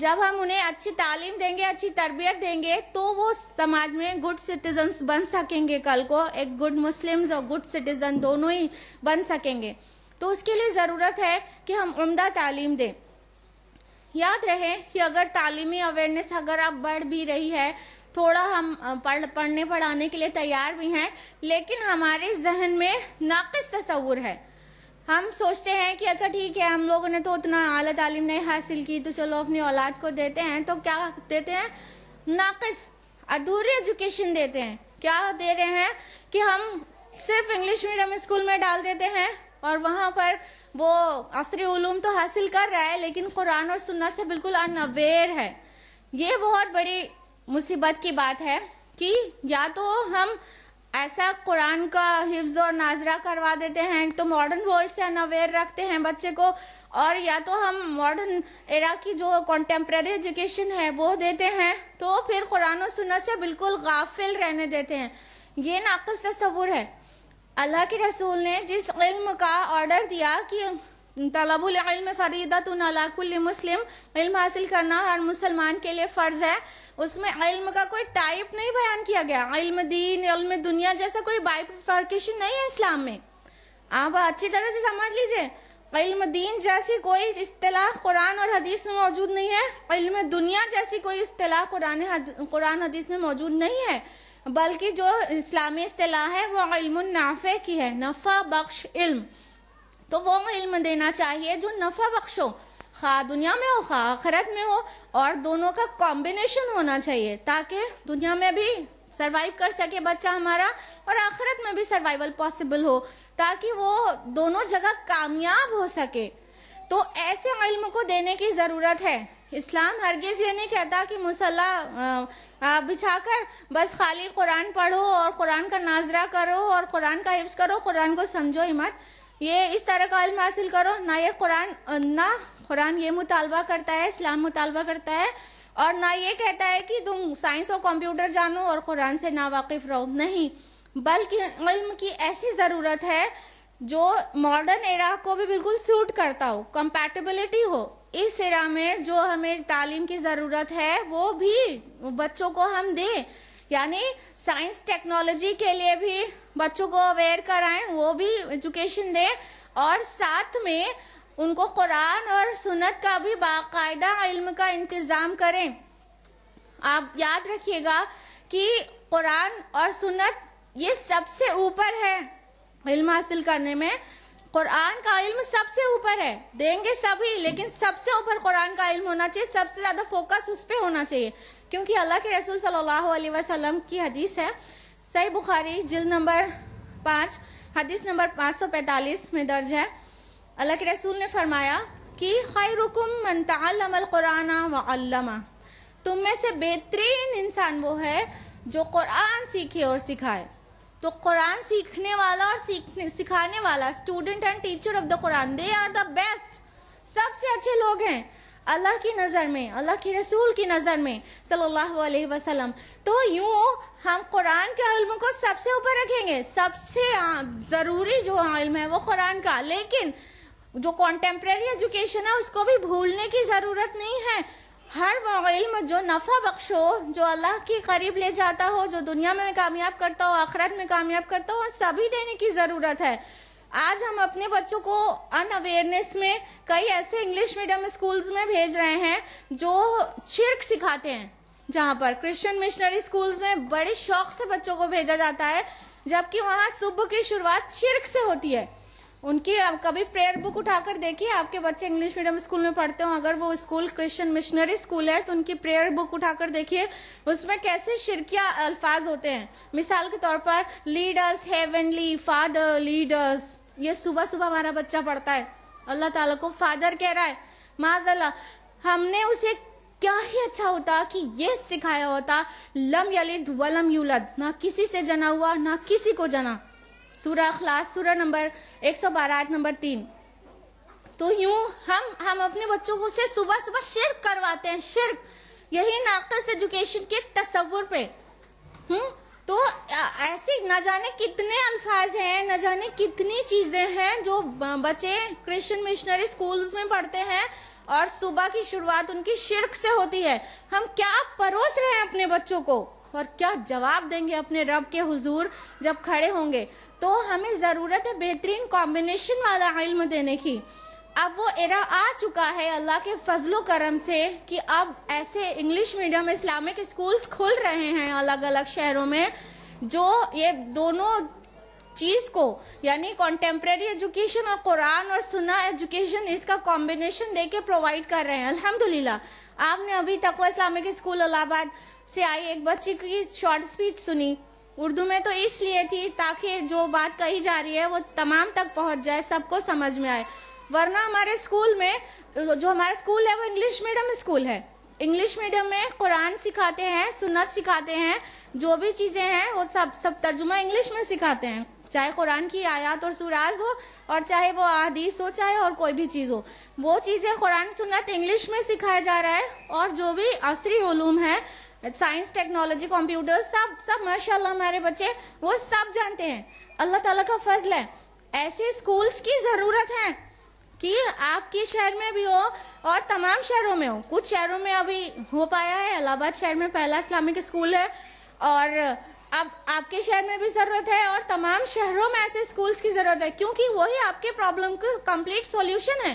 جب ہم انہیں اچھی تعلیم دیں گے, اچھی تربیت دیں گے, تو وہ سماج میں گڈ سٹیزنز بن سکیں گے. کل کو ایک گڈ مسلمز اور گڈ سٹیزن دونوں ہی بن سکیں گے. تو اس کے لیے ضرورت ہے کہ ہم عمدہ تعلیم دیں. یاد رہے کہ اگر تعلیمی اویئرنیس اگر اب بڑھ بھی رہی ہے, تھوڑا ہم پڑھنے پڑھانے کے لیے تیار بھی ہیں, لیکن ہمارے ذہن میں ناقص تصور ہے. ہم سوچتے ہیں کہ اچھا ٹھیک ہے, ہم لوگوں نے تو اتنا اعلیٰ تعلیم نہیں حاصل کی, تو چلو اپنی اولاد کو دیتے ہیں. تو کیا دیتے ہیں؟ ناقص, ادھوری ایجوکیشن دیتے ہیں. کیا دے رہے ہیں کہ ہم صرف انگلش میڈیم اسکول میں ڈال دیتے ہیں, اور وہاں پر وہ عصری علوم تو حاصل کر رہا ہے, لیکن قرآن اور سنت سے بالکل ان اویئر ہے. یہ بہت بڑی مصیبت کی بات ہے کہ یا تو ہم ایسا قرآن کا حفظ اور ناظرہ کروا دیتے ہیں تو ماڈرن ورلڈ سے ان اویئر رکھتے ہیں بچے کو, اور یا تو ہم ماڈرن ایرا کی جو کنٹمپریری ایجوکیشن ہے وہ دیتے ہیں, تو پھر قرآن و سنت سے بالکل غافل رہنے دیتے ہیں. یہ ناقص تصور ہے. اللہ کے رسول نے جس علم کا آرڈر دیا کہ طلب العلم فریضۃ علی کل مسلم, علم حاصل کرنا ہر مسلمان کے لیے فرض ہے, اس میں علم کا کوئی ٹائپ نہیں بیان کیا گیا. علم دین, علم دنیا جیسا کوئی بائیفرکیشن نہیں ہے اسلام میں. آپ اچھی طرح سے سمجھ لیجئے, علم دین جیسی کوئی اصطلاح قرآن اور حدیث میں موجود نہیں ہے, علم دنیا جیسی کوئی اصطلاح قرآن حدیث میں موجود نہیں ہے, بلکہ جو اسلامی اصطلاح ہے وہ علم النافع کی ہے, نفع بخش علم. تو وہ علم دینا چاہیے جو نفع بخش ہو, خواہ دنیا میں ہو خواہ آخرت میں ہو, اور دونوں کا کمبینیشن ہونا چاہیے تاکہ دنیا میں بھی سروائیو کر سکے بچہ ہمارا, اور آخرت میں بھی سروائیول پاسبل ہو, تاکہ وہ دونوں جگہ کامیاب ہو سکے. تو ایسے علم کو دینے کی ضرورت ہے. اسلام ہرگز یہ نہیں کہتا کہ مصلی بچھا کر بس خالی قرآن پڑھو اور قرآن کا ناظرہ کرو اور قرآن کا حفظ کرو, قرآن کو سمجھو ہی مت, یہ اس طرح کا علم حاصل کرو. نہ قرآن یہ مطالبہ کرتا ہے, اسلام مطالبہ کرتا ہے, اور نہ یہ کہتا ہے کہ تم سائنس اور کمپیوٹر جانو اور قرآن سے ناواقف رہو. نہیں, بلکہ علم کی ایسی ضرورت ہے جو ماڈرن ایرا کو بھی بالکل سوٹ کرتا ہو, کمپیٹیبلٹی ہو. اس ایرا میں جو ہمیں تعلیم کی ضرورت ہے وہ بھی بچوں کو ہم دیں, یعنی سائنس ٹیکنالوجی کے لیے بھی بچوں کو اویئر کرائیں, وہ بھی ایجوکیشن دیں, اور ساتھ میں ان کو قرآن اور سنت کا بھی باقاعدہ علم کا انتظام کریں. آپ یاد رکھیے گا کہ قرآن اور سنت یہ سب سے اوپر ہے علم حاصل کرنے میں. قرآن کا علم سب سے اوپر ہے, دیں گے سبھی, لیکن سب سے اوپر قرآن کا علم ہونا چاہیے, سب سے زیادہ فوکس اس پہ ہونا چاہیے, کیونکہ اللہ کے رسول صلی اللہ علیہ وسلم کی حدیث ہے, صحیح بخاری جلد نمبر 5 حدیث نمبر 545 میں درج ہے. اللہ کے رسول نے فرمایا کہ خیرکم من تعلم القرآن وعلمہ, تم میں سے بہترین انسان وہ ہے جو قرآن سیکھے اور سکھائے. تو قرآن سیکھنے والا اور سکھانے والا, student and teacher of the Quran, they are the best, سب سے اچھے لوگ ہیں اللہ کی نظر میں, اللہ کے رسول کی نظر میں صلی اللہ علیہ وسلم. تو یوں ہم قرآن کے علم کو سب سے اوپر رکھیں گے, سب سے ضروری جو علم ہے وہ قرآن کا, لیکن جو کنٹمپریری ایجوکیشن ہے اس کو بھی بھولنے کی ضرورت نہیں ہے. ہر وہ علم جو نفع بخش ہو, جو اللہ کے قریب لے جاتا ہو, جو دنیا میں کامیاب کرتا ہو آخرت میں کامیاب کرتا ہو, سبھی دینے کی ضرورت ہے. آج ہم اپنے بچوں کو ان اویئرنیس میں کئی ایسے انگلش میڈیم اسکولز میں بھیج رہے ہیں جو شرک سکھاتے ہیں, جہاں پر کرسچن مشنری اسکولز میں بڑے شوق سے بچوں کو بھیجا جاتا ہے, جبکہ وہاں صبح کی شروعات شرک سے ہوتی ہے. ان کی کبھی پریئر بک اٹھا کر دیکھیے, آپ کے بچے انگلش میڈیم اسکول میں پڑھتے ہوں, اگر وہ اسکول کرسچن مشنری اسکول ہے تو ان کی پریئر بک اٹھا کر دیکھیے, اس میں کیسے شرکیہ الفاظ ہوتے ہیں. مثال کے طور پر لیڈ اس ہیونلی فادر, لیڈرز, یہ صبح صبح ہمارا بچہ پڑھتا ہے, اللہ تعالیٰ کو فادر کہہ رہا ہے. معاذ اللہ, ہم نے اسے کیا ہی اچھا ہوتا کہ یہ سکھایا ہوتا لم یلد ولم یولد, نہ کسی سے جنا ہوا نہ کسی کو جنا. سورہ اخلاص سورہ نمبر 112 آیت نمبر 3. تو یوں ہم اپنے بچوں کو سے صبح صبح شرک کرواتے ہیں, شرک, یہی ناقص ایجوکیشن کے تصور پہ. تو ایسی نہ جانے کتنے الفاظ ہیں, نہ جانے کتنی چیزیں ہیں جو بچے کرسچن مشنری اسکولز میں پڑھتے ہیں, اور صبح کی شروعات ان کی شرک سے ہوتی ہے. ہم کیا پروس رہے ہیں اپنے بچوں کو اور کیا جواب دیں گے اپنے رب کے حضور جب کھڑے ہوں گے. تو ہمیں ضرورت ہے بہترین کمبینیشن والا علم دینے کی. اب وہ ایرا آ چکا ہے اللہ کے فضل و کرم سے کہ اب ایسے انگلش میڈیم اسلامک اسکولز کھل رہے ہیں الگ الگ شہروں میں جو یہ دونوں چیز کو یعنی کنٹمپریری ایجوکیشن اور قرآن اور سنہ ایجوکیشن اس کا کمبینیشن دے کے پرووائڈ کر رہے ہیں. الحمدللہ آپ نے ابھی تقوی اسلامک اسکول الہ آباد سے آئی ایک بچی کی شارٹ اسپیچ سنی اردو میں, تو اس لیے تھی تاکہ جو بات کہی جا رہی ہے وہ تمام تک پہنچ جائے, سب کو سمجھ میں آئے. ورنہ ہمارے اسکول میں جو ہمارا اسکول ہے وہ انگلش میڈیم اسکول ہے. انگلش میڈیم میں قرآن سکھاتے ہیں, سنت سکھاتے ہیں, جو بھی چیزیں ہیں وہ سب ترجمہ انگلش میں سکھاتے ہیں, چاہے قرآن کی آیات اور سوراز ہو اور چاہے وہ احادیث ہو, چاہے اور کوئی بھی چیز ہو, وہ چیزیں قرآن سنت انگلش میں سکھایا جا رہا ہے. اور جو بھی عصری علوم ہے, سائنس, ٹیکنالوجی, کمپیوٹر, سب ماشاءاللہ ہمارے بچے وہ سب جانتے ہیں. اللہ تعالیٰ کا فضل ہے. ایسے اسکولز کی ضرورت ہے کہ آپ کے شہر میں بھی ہو اور تمام شہروں میں ہو. کچھ شہروں میں ابھی ہو پایا ہے, الہ آباد شہر میں پہلا اسلامک اسکول ہے, اور اب آپ کے شہر میں بھی ضرورت ہے اور تمام شہروں میں ایسے اسکولز کی ضرورت ہے, کیونکہ وہی آپ کے پرابلم کا کمپلیٹ سولوشن ہے.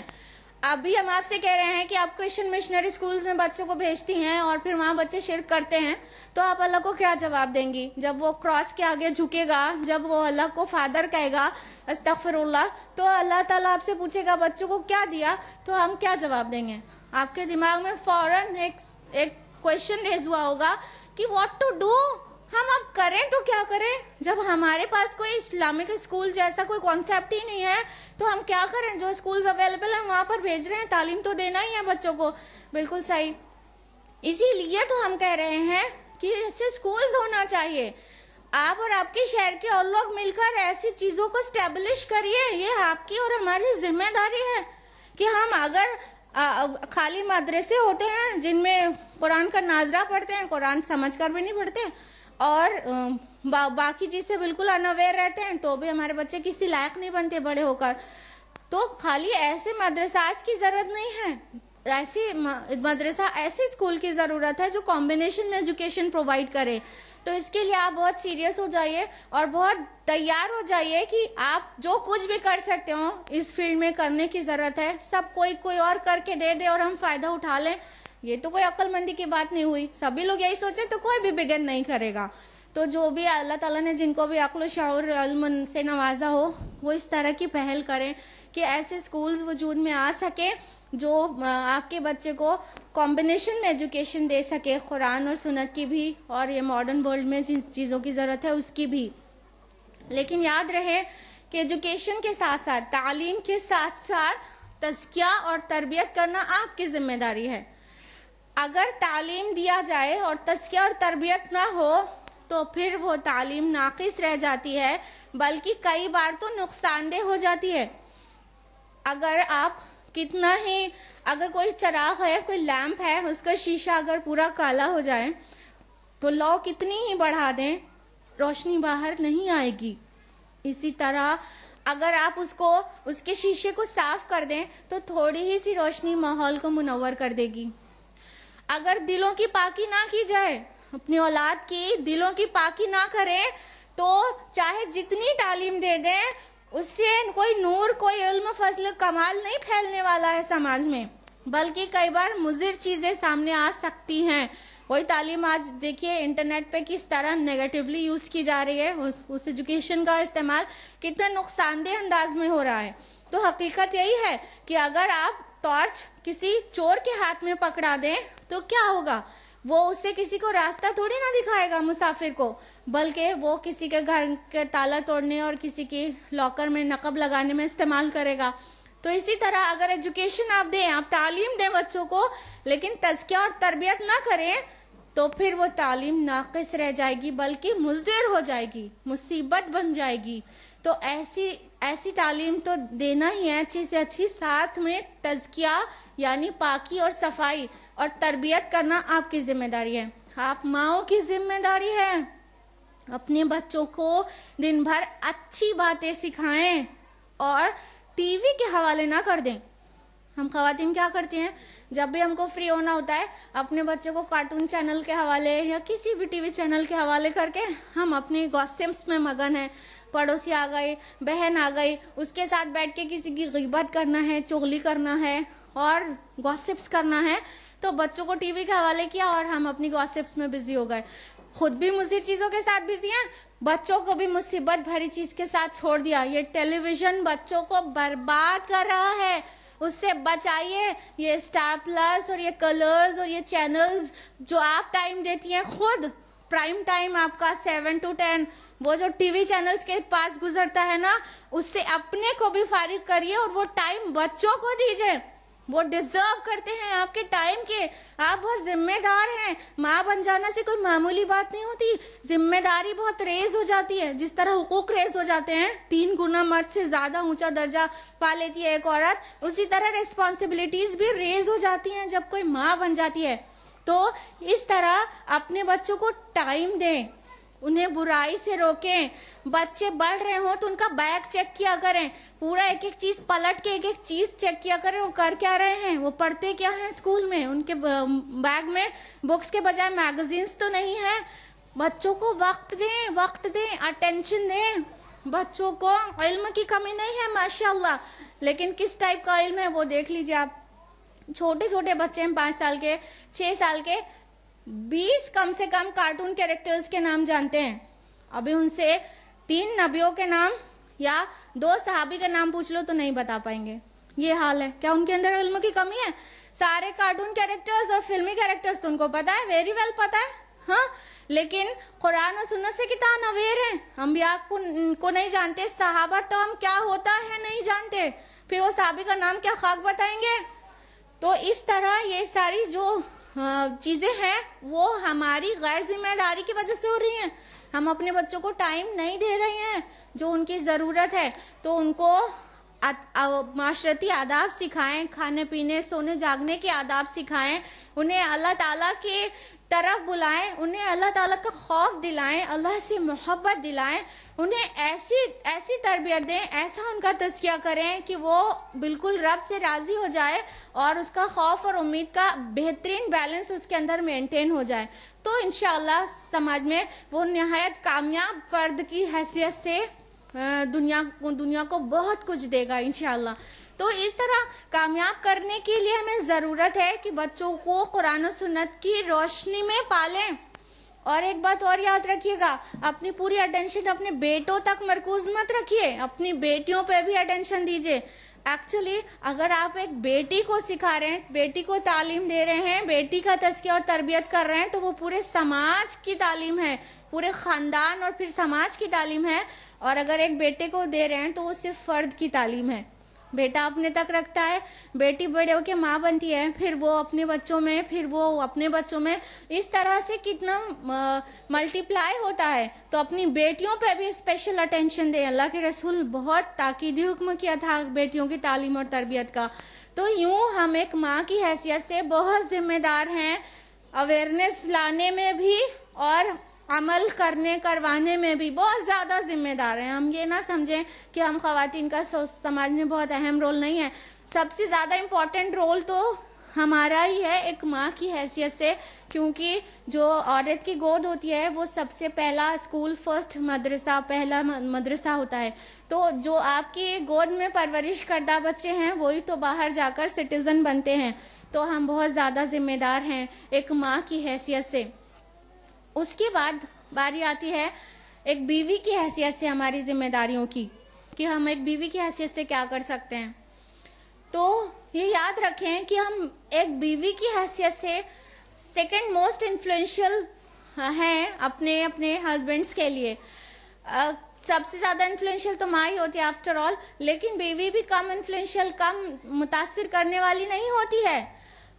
ابھی ہم آپ سے کہہ رہے ہیں کہ آپ کرسچن مشنری اسکولز میں بچوں کو بھیجتی ہیں اور پھر وہاں بچے شرک کرتے ہیں, تو آپ اللہ کو کیا جواب دیں گی جب وہ کراس کے آگے جھکے گا, جب وہ اللہ کو فادر کہے گا استغفر اللہ, تو اللہ تعالیٰ آپ سے پوچھے گا بچوں کو کیا دیا, تو ہم کیا جواب دیں گے؟ آپ کے دماغ میں فوراً ایک کویشچن ریز ہوا ہوگا کہ واٹ ٹو ڈو, ہم اب کریں تو کیا کریں جب ہمارے پاس کوئی اسلامک اسکول جیسا کوئی کانسیپٹ ہی نہیں ہے, تو ہم کیا کریں؟ جو اسکولز اویلیبل ہیں وہاں پر بھیج رہے ہیں, تعلیم تو دینا ہی ہے بچوں کو. بالکل صحیح. اسی لیے تو ہم کہہ رہے ہیں کہ ایسے اسکولز ہونا چاہیے. آپ اور آپ کے شہر کے اور لوگ مل کر ایسی چیزوں کو اسٹیبلش کریے. یہ آپ کی اور ہماری ذمہ داری ہے کہ ہم اگر خالی مدرسے ہوتے ہیں جن میں قرآن کا ناظرہ پڑھتے ہیں, قرآن سمجھ کر بھی نہیں پڑھتے, اور باقی چیز سے بالکل انویئر رہتے ہیں, تو بھی ہمارے بچے کسی لائق نہیں بنتے بڑے ہو کر. تو خالی ایسے مدرسہ کی ضرورت نہیں ہے, ایسی مدرسہ ایسے اسکول کی ضرورت ہے جو کمبینیشن میں ایجوکیشن پرووائڈ کرے. تو اس کے لیے آپ بہت سیریس ہو جائیے اور بہت تیار ہو جائیے کہ آپ جو کچھ بھی کر سکتے ہو اس فیلڈ میں کرنے کی ضرورت ہے. سب کوئی اور کر کے دے دے اور ہم فائدہ اٹھا لیں, یہ تو کوئی عقل مندی کی بات نہیں ہوئی. سبھی لوگ یہی سوچیں تو کوئی بھی بگن نہیں کرے گا. تو جو بھی اللہ تعالیٰ نے جن کو بھی عقل و شعور علم سے نوازا ہو وہ اس طرح کی پہل کریں کہ ایسے اسکولز وجود میں آ سکے جو آپ کے بچے کو کمبینیشن میں ایجوکیشن دے سکے, قرآن اور سنت کی بھی اور یہ ماڈرن ورلڈ میں جن چیزوں کی ضرورت ہے اس کی بھی. لیکن یاد رہے کہ ایجوکیشن کے ساتھ ساتھ, تعلیم کے ساتھ ساتھ تزکیہ اور تربیت کرنا آپ کی ذمہ داری ہے. اگر تعلیم دیا جائے اور تزکیہ اور تربیت نہ ہو تو پھر وہ تعلیم ناقص رہ جاتی ہے, بلکہ کئی بار تو نقصان دہ ہو جاتی ہے. اگر آپ کتنا ہی, اگر کوئی چراغ ہے, کوئی لیمپ ہے, اس کا شیشہ اگر پورا کالا ہو جائے تو لو کتنی ہی بڑھا دیں روشنی باہر نہیں آئے گی. اسی طرح اگر آپ اس کے شیشے کو صاف کر دیں تو تھوڑی ہی سی روشنی ماحول کو منور کر دے گی. اگر دلوں کی پاکی نہ کی جائے, اپنی اولاد کی دلوں کی پاکی نہ کریں, تو چاہے جتنی تعلیم دے دیں اس سے کوئی نور, کوئی علم, فضل, کمال نہیں پھیلنے والا ہے سماج میں, بلکہ کئی بار مضر چیزیں سامنے آ سکتی ہیں. وہی تعلیم آج دیکھیے انٹرنیٹ پہ کس طرح نیگیٹیولی یوز کی جا رہی ہے, اس ایجوکیشن کا استعمال کتنا نقصان دہ انداز میں ہو رہا ہے. تو حقیقت یہی ہے کہ اگر آپ ٹارچ کسی چور کے ہاتھ میں پکڑا دیں تو کیا ہوگا؟ وہ اسے کسی کو راستہ تھوڑی نہ دکھائے گا مسافر کو, بلکہ وہ کسی کے گھر کے تالا توڑنے اور کسی کے لاکر میں نقب لگانے میں استعمال کرے گا. تو اسی طرح اگر ایجوکیشن آپ دیں, آپ تعلیم دیں بچوں کو, لیکن تزکیہ اور تربیت نہ کریں تو پھر وہ تعلیم ناقص رہ جائے گی, بلکہ مضر ہو جائے گی, مصیبت بن جائے گی. تو ایسی تعلیم تو دینا ہی ہے اچھی سے اچھی, ساتھ میں تزکیہ یعنی پاکی اور صفائی اور تربیت کرنا آپ کی ذمہ داری ہے. آپ ماؤں کی ذمہ داری ہے اپنے بچوں کو دن بھر اچھی باتیں سکھائیں اور ٹی وی کے حوالے نہ کر دیں. ہم خواتین کیا کرتی ہیں, جب بھی ہم کو فری ہونا ہوتا ہے اپنے بچے کو کارٹون چینل کے حوالے یا کسی بھی ٹی وی چینل کے حوالے کر کے ہم اپنی گوسپس میں مگن ہیں. پڑوسی آ گئی, بہن آ گئی, اس کے ساتھ بیٹھ کے کسی کی غیبت کرنا ہے, چغلی کرنا ہے اور گوسپس کرنا ہے. تو بچوں کو ٹی وی کے حوالے کیا اور ہم اپنی گوسپس میں بزی ہو گئے. خود بھی مضر چیزوں کے ساتھ بزی ہیں, بچوں کو بھی مصیبت بھری چیز کے ساتھ چھوڑ دیا. یہ ٹیلی ویژن بچوں کو برباد کر رہا ہے, اس سے بچائیے. یہ اسٹار پلس اور یہ کلرز اور یہ چینلز جو آپ ٹائم دیتی ہیں, خود پرائم ٹائم آپ کا 7 to 10, وہ جو ٹی وی چینلز کے پاس گزرتا ہے نا, اس سے اپنے کو بھی فارغ کریے اور وہ ٹائم بچوں کو دیجیے. وہ ڈیزرو کرتے ہیں آپ کے ٹائم کے. آپ بہت ذمہ دار ہیں. ماں بن جانا سے کوئی معمولی بات نہیں ہوتی. ذمہ داری بہت ریز ہو جاتی ہے. جس طرح حقوق ریز ہو جاتے ہیں, 3 گنا مرد سے زیادہ اونچا درجہ پا لیتی ہے ایک عورت, اسی طرح ریسپانسبلٹیز بھی ریز ہو جاتی ہیں جب کوئی ماں بن جاتی ہے. تو اس طرح اپنے بچوں کو ٹائم دیں, انہیں برائی سے روکیں. بچے بڑھ رہے ہوں تو ان کا بیگ چیک کیا کریں, پورا ایک ایک چیز پلٹ کے ایک ایک چیز چیک کیا کریں. وہ کر کیا رہے ہیں, وہ پڑھتے کیا ہیں اسکول میں, ان کے بیگ میں بکس کے بجائے میگزینس تو نہیں ہے. بچوں کو وقت دیں, اٹینشن دیں. بچوں کو علم کی کمی نہیں ہے ماشاءاللہ, لیکن کس ٹائپ کا علم ہے وہ دیکھ لیجیے آپ. چھوٹے چھوٹے بچے ہیں, 5 سال کے, 6 سال کے, 20 کم سے کم کارٹون کیریکٹرز کے نام جانتے ہیں. ابھی ان سے 3 نبیوں کے نام یا 2 صحابی کے نام پوچھ لو تو نہیں بتا پائیں گے. یہ حال ہے. کیا ان کے اندر علم کی کمی ہے؟ سارے کارٹون کیریکٹرز اور فلمی کیریکٹرز تو ان کو پتا ہے, ویری ویل پتا ہے, ہاں, لیکن قرآن و سنت سے کتنا نویر ہیں. انبیاء کو نہیں جانتے, صحابہ ٹرم کیا ہوتا ہے نہیں جانتے, پھر وہ صحابی کا نام کیا خاک بتائیں گے. تو اس طرح یہ ساری جو چیزیں ہیں وہ ہماری غیر ذمہ داری کی وجہ سے ہو رہی ہیں. ہم اپنے بچوں کو ٹائم نہیں دے رہے ہیں جو ان کی ضرورت ہے. تو ان کو معاشرتی آداب سکھائیں, کھانے پینے سونے جاگنے کے آداب سکھائیں, انہیں اللہ تعالیٰ کی طرف بلائیں, انہیں اللہ تعالیٰ کا خوف دلائیں, اللہ سے محبت دلائیں, انہیں ایسی تربیت دیں, ایسا ان کا تزکیہ کریں کہ وہ بالکل رب سے راضی ہو جائے اور اس کا خوف اور امید کا بہترین بیلنس اس کے اندر مینٹین ہو جائے. تو انشاءاللہ سماج میں وہ نہایت کامیاب فرد کی حیثیت سے دنیا کو بہت کچھ دے گا انشاءاللہ. تو اس طرح کامیاب کرنے کے لیے ہمیں ضرورت ہے کہ بچوں کو قرآن و سنت کی روشنی میں پالیں. اور ایک بات اور یاد رکھیے گا, اپنی پوری اٹینشن اپنے بیٹوں تک مرکوز مت رکھیے, اپنی بیٹیوں پہ بھی اٹینشن دیجیے. ایکچولی اگر آپ ایک بیٹی کو سکھا رہے ہیں, بیٹی کو تعلیم دے رہے ہیں, بیٹی کا تزکیہ اور تربیت کر رہے ہیں, تو وہ پورے سماج کی تعلیم ہے, پورے خاندان اور پھر سماج کی تعلیم ہے. اور اگر ایک بیٹے کو دے رہے ہیں تو وہ صرف فرد کی تعلیم ہے. بیٹا اپنے تک رکھتا ہے, بیٹی بڑے ہو کے ماں بنتی ہے, پھر وہ اپنے بچوں میں, پھر وہ اپنے بچوں میں, اس طرح سے کتنا ملٹی پلائی ہوتا ہے. تو اپنی بیٹیوں پہ بھی اسپیشل اٹینشن دیں. اللہ کے رسول بہت تاکیدی حکم کیا تھا بیٹیوں کی تعلیم اور تربیت کا. تو یوں ہم ایک ماں کی حیثیت سے بہت ذمہ دار ہیں, اویئرنیس لانے میں بھی اور عمل کروانے میں بھی بہت زیادہ ذمہ دار ہیں. ہم یہ نہ سمجھیں کہ ہم خواتین کا سماج میں بہت اہم رول نہیں ہے. سب سے زیادہ امپورٹنٹ رول تو ہمارا ہی ہے ایک ماں کی حیثیت سے, کیونکہ جو عورت کی گود ہوتی ہے وہ سب سے پہلا اسکول, فرسٹ مدرسہ, پہلا مدرسہ ہوتا ہے. تو جو آپ کی گود میں پرورش کردہ بچے ہیں وہی تو باہر جا کر سٹیزن بنتے ہیں. تو ہم بہت زیادہ ذمہ دار ہیں ایک ماں کی حیثیت سے. اس کے بعد باری آتی ہے ایک بیوی کی حیثیت سے ہماری ذمہ داریوں کی, کہ ہم ایک بیوی کی حیثیت سے کیا کر سکتے ہیں. تو یہ یاد رکھیں کہ ہم ایک بیوی کی حیثیت سے سیکنڈ موسٹ انفلوئنشل ہیں اپنے ہسبینڈس کے لیے. سب سے زیادہ انفلوئنشل تو ماں ہی ہوتی ہے آفٹر آل, لیکن بیوی بھی کم انفلوئنشل, کم متاثر کرنے والی نہیں ہوتی ہے.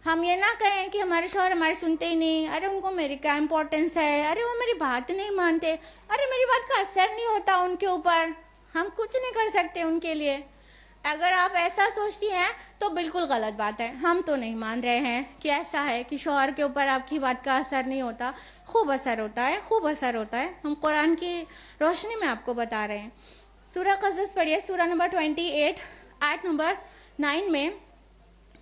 ہم یہ نہ کہیں کہ ہمارے شوہر ہمارے سنتے ہی نہیں, ارے ان کو میری کیا امپورٹنس ہے, ارے وہ میری بات نہیں مانتے, ارے میری بات کا اثر نہیں ہوتا ان کے اوپر, ہم کچھ نہیں کر سکتے ان کے لیے. اگر آپ ایسا سوچتی ہیں تو بالکل غلط بات ہے. ہم تو نہیں مان رہے ہیں کہ ایسا ہے کہ شوہر کے اوپر آپ کی بات کا اثر نہیں ہوتا. خوب اثر ہوتا ہے, خوب اثر ہوتا ہے. ہم قرآن کی روشنی میں آپ کو بتا رہے ہیں. سورہ قصص پڑھیے, سورہ نمبر 28 آیت نمبر 9 میں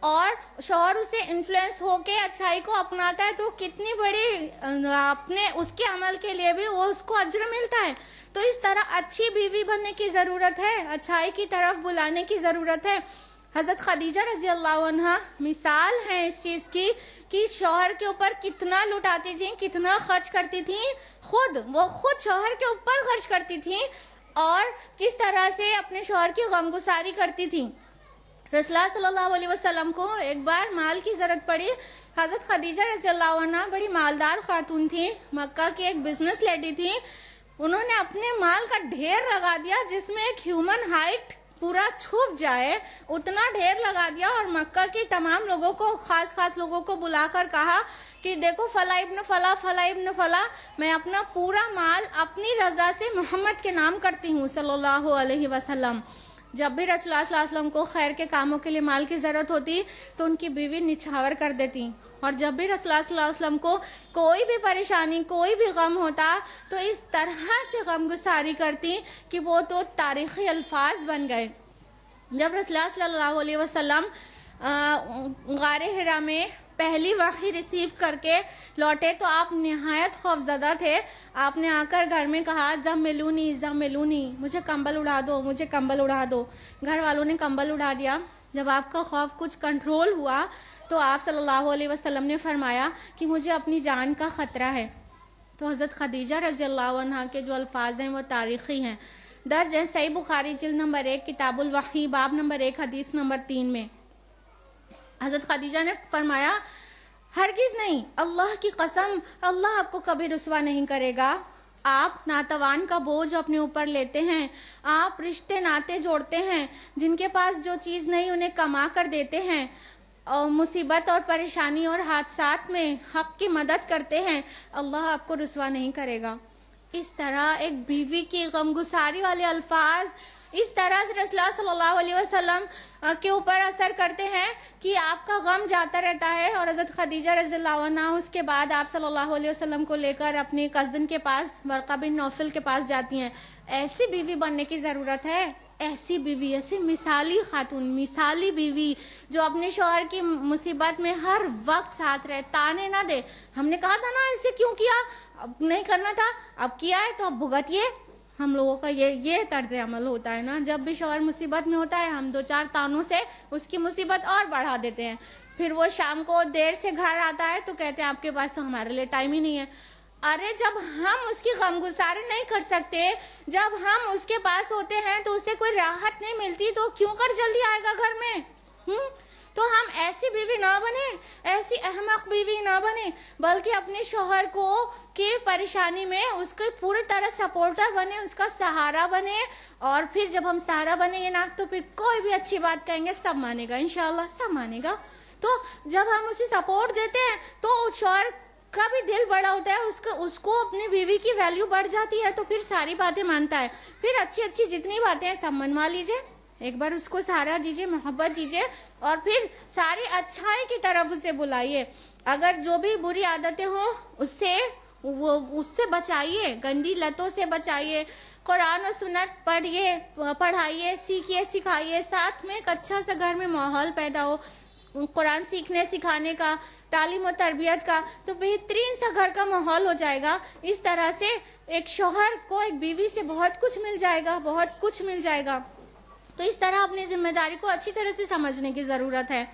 اور شوہر اسے انفلوئنس ہو کے اچھائی کو اپناتا ہے تو کتنی بڑی اپنے اس کے عمل کے لیے بھی وہ اس کو اجر ملتا ہے. تو اس طرح اچھی بیوی بننے کی ضرورت ہے, اچھائی کی طرف بلانے کی ضرورت ہے. حضرت خدیجہ رضی اللہ عنہا مثال ہیں اس چیز کی کہ شوہر کے اوپر کتنا لٹاتی تھیں, کتنا خرچ کرتی تھیں, وہ خود شوہر کے اوپر خرچ کرتی تھیں اور کس طرح سے اپنے شوہر کی غمگساری کرتی تھیں. رسول اللہ صلی اللہ علیہ وسلم کو ایک بار مال کی ضرورت پڑی. حضرت خدیجہ رضی اللہ عنہا بڑی مالدار خاتون تھیں, مکہ کی ایک بزنس لیڈی تھیں. انہوں نے اپنے مال کا ڈھیر لگا دیا جس میں ایک ہیومن ہائٹ پورا چھپ جائے, اتنا ڈھیر لگا دیا اور مکہ کی تمام لوگوں کو, خاص لوگوں کو بلا کر کہا کہ دیکھو فلاں ابن فلاں, فلاں ابن فلاں, میں اپنا پورا مال اپنی رضا سے محمد کے نام کرتی ہوں صلی اللہ علیہ وسلم. جب بھی رسول اللہ صلی اللہ علیہ وسلم کو خیر کے کاموں کے لیے مال کی ضرورت ہوتی تو ان کی بیوی نچھاور کر دیتی, اور جب بھی رسول اللہ صلی اللہ علیہ وسلم کو کوئی بھی پریشانی, کوئی بھی غم ہوتا تو اس طرح سے غم گساری کرتی کہ وہ تو تاریخی الفاظ بن گئے. جب رسول اللہ صلی اللہ علیہ وسلم غار حرا میں پہلی وحی ریسیو کر کے لوٹے تو آپ نہایت خوفزدہ تھے. آپ نے آ کر گھر میں کہا زملونی, مجھے کمبل اڑا دو, مجھے کمبل اڑا دو. گھر والوں نے کمبل اڑا دیا. جب آپ کا خوف کچھ کنٹرول ہوا تو آپ صلی اللہ علیہ وسلم نے فرمایا کہ مجھے اپنی جان کا خطرہ ہے. تو حضرت خدیجہ رضی اللہ عنہا کے جو الفاظ ہیں وہ تاریخی ہیں. درج ہے صحیح بخاری جلد نمبر 1 کتاب الوحی باب نمبر 1 حدیث نمبر 3 میں. حضرت خدیجہ نے فرمایا ہرگز نہیں, اللہ کی قسم, اللہ آپ کو کبھی رسوا نہیں کرے گا. آپ ناتوان کا بوجھ اپنے اوپر لیتے ہیں, آپ رشتے ناتے جوڑتے ہیں, جن کے پاس جو چیز نہیں انہیں کما کر دیتے ہیں, اور مصیبت اور پریشانی اور حادثات میں حق کی مدد کرتے ہیں, اللہ آپ کو رسوا نہیں کرے گا. اس طرح ایک بیوی کی غمگساری والے الفاظ اس طرح سے رسول اللہ صلی اللہ علیہ وسلم کے اوپر اثر کرتے ہیں کہ آپ کا غم جاتا رہتا ہے. اور حضرت خدیجہ رضی اللہ عنہا اس کے بعد آپ صلی اللہ علیہ وسلم کو لے کر اپنے کزن کے پاس, ورقہ بن نوفل کے پاس جاتی ہیں. ایسی بیوی بننے کی ضرورت ہے, ایسی بیوی, ایسی مثالی خاتون, مثالی بیوی جو اپنے شوہر کی مصیبت میں ہر وقت ساتھ رہے, تانے نہ دے. ہم نے کہا تھا نا ایسے کیوں کیا, اب نہیں کرنا تھا, اب کیا ہے تو اب بھگتیے. ہم لوگوں کا یہ طرز عمل ہوتا ہے نا. جب بھی شوہر مصیبت میں ہوتا ہے ہم 2-4 تانوں سے اس کی مصیبت اور بڑھا دیتے ہیں. پھر وہ شام کو دیر سے گھر آتا ہے تو کہتے ہیں آپ کے پاس تو ہمارے لیے ٹائم ہی نہیں ہے. ارے جب ہم اس کی غمگساری نہیں کر سکتے, جب ہم اس کے پاس ہوتے ہیں تو اسے کوئی راحت نہیں ملتی, تو کیوں کر جلدی آئے گا گھر میں. تو ہم ایسی بیوی نہ بنے, ایسی احمق بیوی نہ بنے, بلکہ اپنے شوہر کو کی پریشانی میں اس کے پوری طرح سپورٹر بنے, اس کا سہارا بنے. اور پھر جب ہم سہارا بنیں گے نا تو پھر کوئی بھی اچھی بات کہیں گے سب مانے گا, انشاءاللہ سب مانے گا. تو جب ہم اسے سپورٹ دیتے ہیں تو شوہر کا بھی دل بڑا ہوتا ہے, اس کو اپنی بیوی کی ویلیو بڑھ جاتی ہے, تو پھر ساری باتیں مانتا ہے. پھر اچھی جتنی باتیں ہیں سب منوا لیجئے, ایک بار اس کو سہارا دیجئے, محبت دیجئے, اور پھر ساری اچھائی کی طرف اسے بلائیے. اگر جو بھی بری عادتیں ہوں اس سے بچائیے, گندی لتوں سے بچائیے. قرآن و سنت پڑھائیے, سیکھیے, سکھائیے. ساتھ میں ایک اچھا سا گھر میں ماحول پیدا ہو قرآن سیکھنے سکھانے کا, تعلیم و تربیت کا, تو بہترین سا گھر کا ماحول ہو جائے گا. اس طرح سے ایک شوہر کو ایک بیوی سے بہت کچھ مل جائے گا, بہت کچھ مل جائے گا. تو اس طرح اپنی ذمہ داری کو اچھی طرح سے سمجھنے کی ضرورت ہے.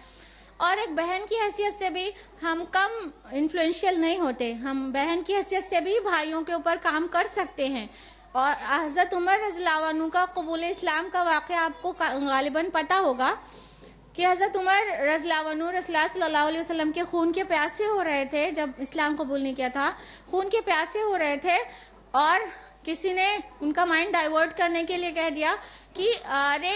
اور ایک بہن کی حیثیت سے بھی ہم کم انفلوئنشیل نہیں ہوتے, ہم بہن کی حیثیت سے بھی بھائیوں کے اوپر کام کر سکتے ہیں. اور حضرت عمر رضی اللہ عنہ کا قبول اسلام کا واقعہ آپ کو غالباً پتہ ہوگا کہ حضرت عمر رضی اللہ عنہ رسول اللہ صلی اللہ علیہ وسلم کے خون کے پیاسے ہو رہے تھے. جب اسلام قبول نہیں کیا تھا, خون کے پیاسے ہو رہے تھے, اور کسی نے ان کا مائنڈ ڈائیورٹ کرنے کے لیے کہہ دیا کہ ارے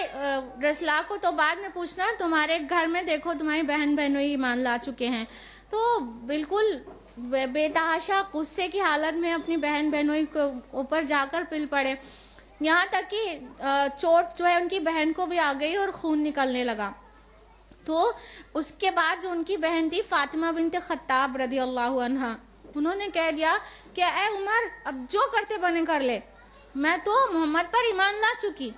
رسول اللہ کو تو بعد میں پوچھنا, تمہارے گھر میں دیکھو تمہاری بہنوئی ایمان لا چکے ہیں. تو بالکل بے تحاشا غصے کی حالت میں اپنی بہنوئی کے اوپر جا کر پل پڑے, یہاں تک کہ چوٹ جو ہے ان کی بہن کو بھی آ گئی اور خون نکلنے لگا. تو اس کے بعد جو ان کی بہن تھی فاطمہ بنت خطاب رضی اللہ عنہا, انہوں نے کہہ دیا کہ اے عمر اب جو کرتے بنے کر لے, میں تو محمد پر ایمان لا چکی.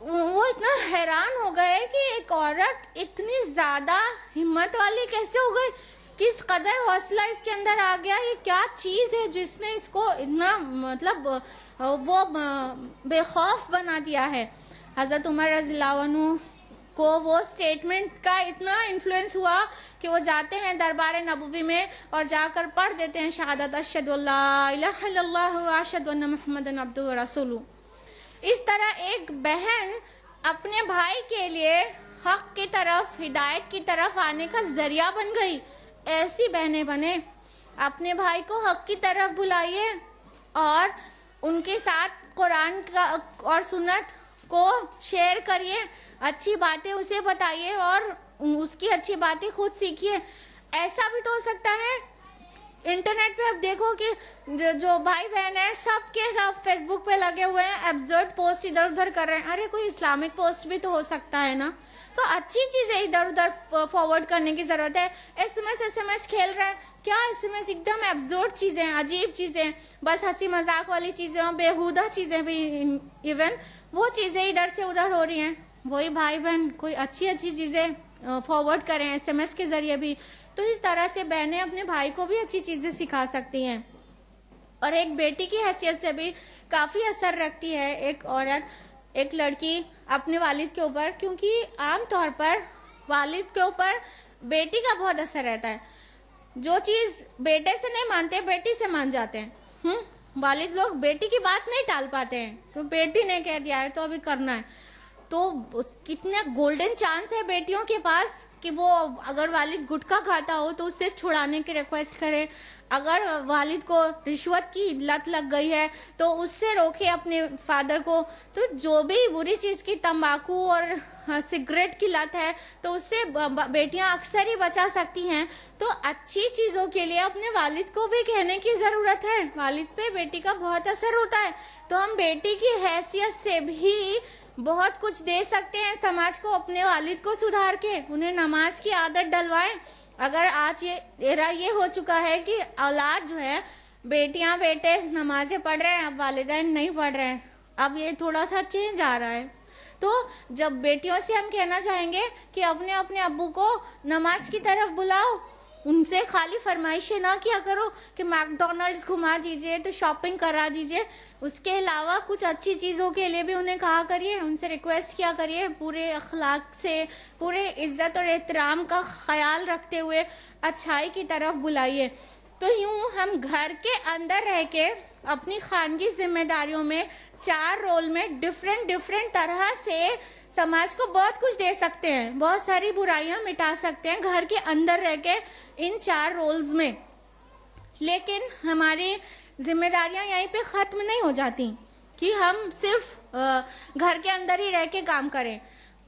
وہ اتنا حیران ہو گئے کہ ایک عورت اتنی زیادہ ہمت والی کیسے ہو گئی, کس قدر حوصلہ اس کے اندر آ گیا, یہ کیا چیز ہے جس نے اس کو اتنا مطلب وہ بے خوف بنا دیا ہے. حضرت عمر رضی اللہ عنہ کو وہ سٹیٹمنٹ کا اتنا انفلوئنس ہوا کہ وہ جاتے ہیں دربار نبوی میں اور جا کر پڑھ دیتے ہیں شہادت اشہد اللہ الہ الا اللہ و اشہد ان محمد عبدہ و رسولہ. اس طرح ایک بہن اپنے بھائی کے لیے حق کی طرف, ہدایت کی طرف آنے کا ذریعہ بن گئی. ایسی بہنیں بنے, اپنے بھائی کو حق کی طرف بلائیے اور ان کے ساتھ قرآن کا اور سنت کو شیئر کریے, اچھی باتیں اسے بتائیے اور اس کی اچھی باتیں خود سیکھیے. ایسا بھی تو ہو سکتا ہے, انٹرنیٹ پہ اب دیکھو کہ جو بھائی بہن ہیں سب کے سب فیس بک پہ لگے ہوئے ہیں, ایبسرڈ پوسٹ ادھر ادھر کر رہے ہیں. ارے کوئی اسلامک پوسٹ بھی تو ہو سکتا ہے نا, تو اچھی چیزیں ادھر ادھر فارورڈ کرنے کی ضرورت ہے. ایس ایم ایس کھیل رہے ہیں, کیا ایس ایم ایس ایک دم ایبسرڈ چیزیں, عجیب چیزیں, بس ہنسی مذاق والی چیزیں اور بیہودہ چیزیں بھی, ایون وہ چیزیں ادھر سے ادھر ہو رہی ہیں. وہی بھائی بہن کوئی اچھی اچھی چیزیں فارورڈ کریں ایس ایم ایس کے ذریعے بھی, تو اس طرح سے بہنیں اپنے بھائی کو بھی اچھی چیزیں سکھا سکتی ہیں. اور ایک بیٹی کی حیثیت سے بھی کافی اثر رکھتی ہے ایک عورت, ایک لڑکی اپنے والد کے اوپر, کیونکہ عام طور پر والد کے اوپر بیٹی کا بہت اثر رہتا ہے. جو چیز بیٹے سے نہیں مانتے بیٹی سے مان جاتے ہیں. والد لوگ بیٹی کی بات نہیں ٹال پاتے ہیں, تو بیٹی نے کہہ دیا ہے تو ابھی کرنا ہے. تو کتنے گولڈن چانس ہے بیٹیوں کے پاس کہ وہ اگر والد گٹکا کھاتا ہو تو اس سے چھڑانے کی ریکویسٹ کرے, اگر والد کو رشوت کی لت لگ گئی ہے تو اس سے روکے اپنے فادر کو. تو جو بھی بری چیز کی تمباکو اور سگریٹ کی لت ہے تو اس سے بیٹیاں اکثر ہی بچا سکتی ہیں. تو اچھی چیزوں کے لیے اپنے والد کو بھی کہنے کی ضرورت ہے. والد پہ بیٹی کا بہت اثر ہوتا ہے, تو ہم بیٹی کی حیثیت سے بھی بہت کچھ دے سکتے ہیں سماج کو, اپنے والد کو سدھار کے انہیں نماز کی عادت ڈلوائیں. اگر آج یہ ہو چکا ہے کہ اولاد جو ہے, بیٹیاں بیٹے نمازیں پڑھ رہے ہیں, اب والدین نہیں پڑھ رہے ہیں, اب یہ تھوڑا سا چینج آ رہا ہے. تو جب بیٹیوں سے ہم کہنا چاہیں گے کہ اپنے ابو کو نماز کی طرف بلاؤ, ان سے خالی فرمائشیں نہ کیا کرو کہ میک ڈونلڈس گھما دیجئے تو شاپنگ کرا دیجئے, اس کے علاوہ کچھ اچھی چیزوں کے لیے بھی انہیں کہا کریے, ان سے ریکویسٹ کیا کریے, پورے اخلاق سے, پورے عزت اور احترام کا خیال رکھتے ہوئے اچھائی کی طرف بلائیے. تو یوں ہم گھر کے اندر رہ کے اپنی خانگی ذمہ داریوں میں 4 رول میں ڈفرینٹ طرح سے سماج کو بہت کچھ دے سکتے ہیں, بہت ساری برائیاں مٹا سکتے ہیں گھر کے اندر رہ کے ان 4 رولز میں. لیکن ہماری ذمہ داریاں یہیں پہ ختم نہیں ہو جاتی کہ ہم صرف گھر کے اندر ہی رہ کے کام کریں,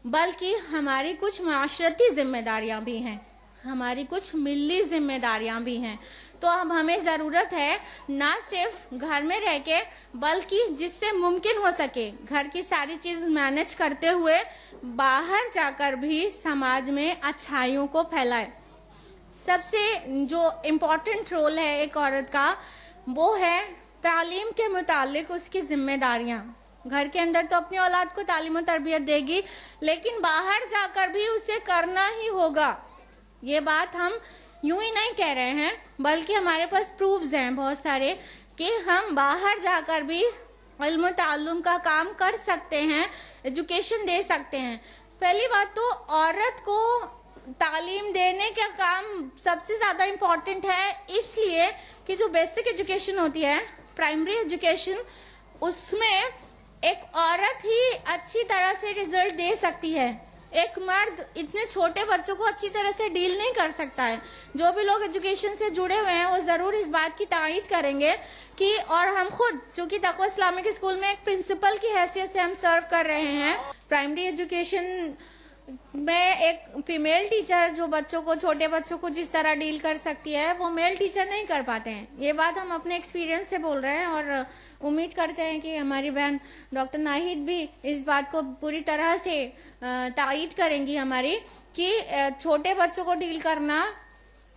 بلکہ ہماری کچھ معاشرتی ذمہ داریاں بھی ہیں, ہماری کچھ ملی ذمہ داریاں بھی ہیں. تو اب ہمیں ضرورت ہے نہ صرف گھر میں رہ کے, بلکہ جس سے ممکن ہو سکے گھر کی ساری چیز مینج کرتے ہوئے باہر جا کر بھی سماج میں اچھائیوں کو پھیلائے. سب سے جو امپورٹنٹ رول ہے ایک عورت کا, وہ ہے تعلیم کے متعلق اس کی ذمہ داریاں. گھر کے اندر تو اپنی اولاد کو تعلیم و تربیت دے گی, لیکن باہر جا کر بھی اسے کرنا ہی ہوگا. یہ بات ہم یوں ہی نہیں کہہ رہے ہیں, بلکہ ہمارے پاس پروفز ہیں بہت سارے کہ ہم باہر جا کر بھی علم و تعلم کا کام کر سکتے ہیں, ایجوکیشن دے سکتے ہیں. پہلی بات تو عورت کو تعلیم دینے کا کام سب سے زیادہ امپورٹنٹ ہے, اس لیے کہ جو بیسک ایجوکیشن ہوتی ہے, پرائمری ایجوکیشن, اس میں ایک عورت ہی اچھی طرح سے رزلٹ دے سکتی ہے. ایک مرد اتنے چھوٹے بچوں کو اچھی طرح سے ڈیل نہیں کر سکتا ہے. جو بھی لوگ ایجوکیشن سے جڑے ہوئے ہیں وہ ضرور اس بات کی تائید کریں گے کہ, اور ہم خود چونکہ تقوی اسلامک اسکول میں ایک پرنسپل کی حیثیت سے ہم سرو کر رہے ہیں, پرائمری ایجوکیشن میں ایک فیمیل ٹیچر جو بچوں کو, چھوٹے بچوں کو جس طرح ڈیل کر سکتی ہے وہ میل ٹیچر نہیں کر پاتے ہیں. یہ بات ہم اپنے ایکسپیرینس سے بول رہے ہیں, اور امید کرتے ہیں کہ ہماری بہن ڈاکٹر ناہید بھی اس بات کو پوری طرح سے تائید کریں گی ہماری, کہ چھوٹے بچوں کو ڈیل کرنا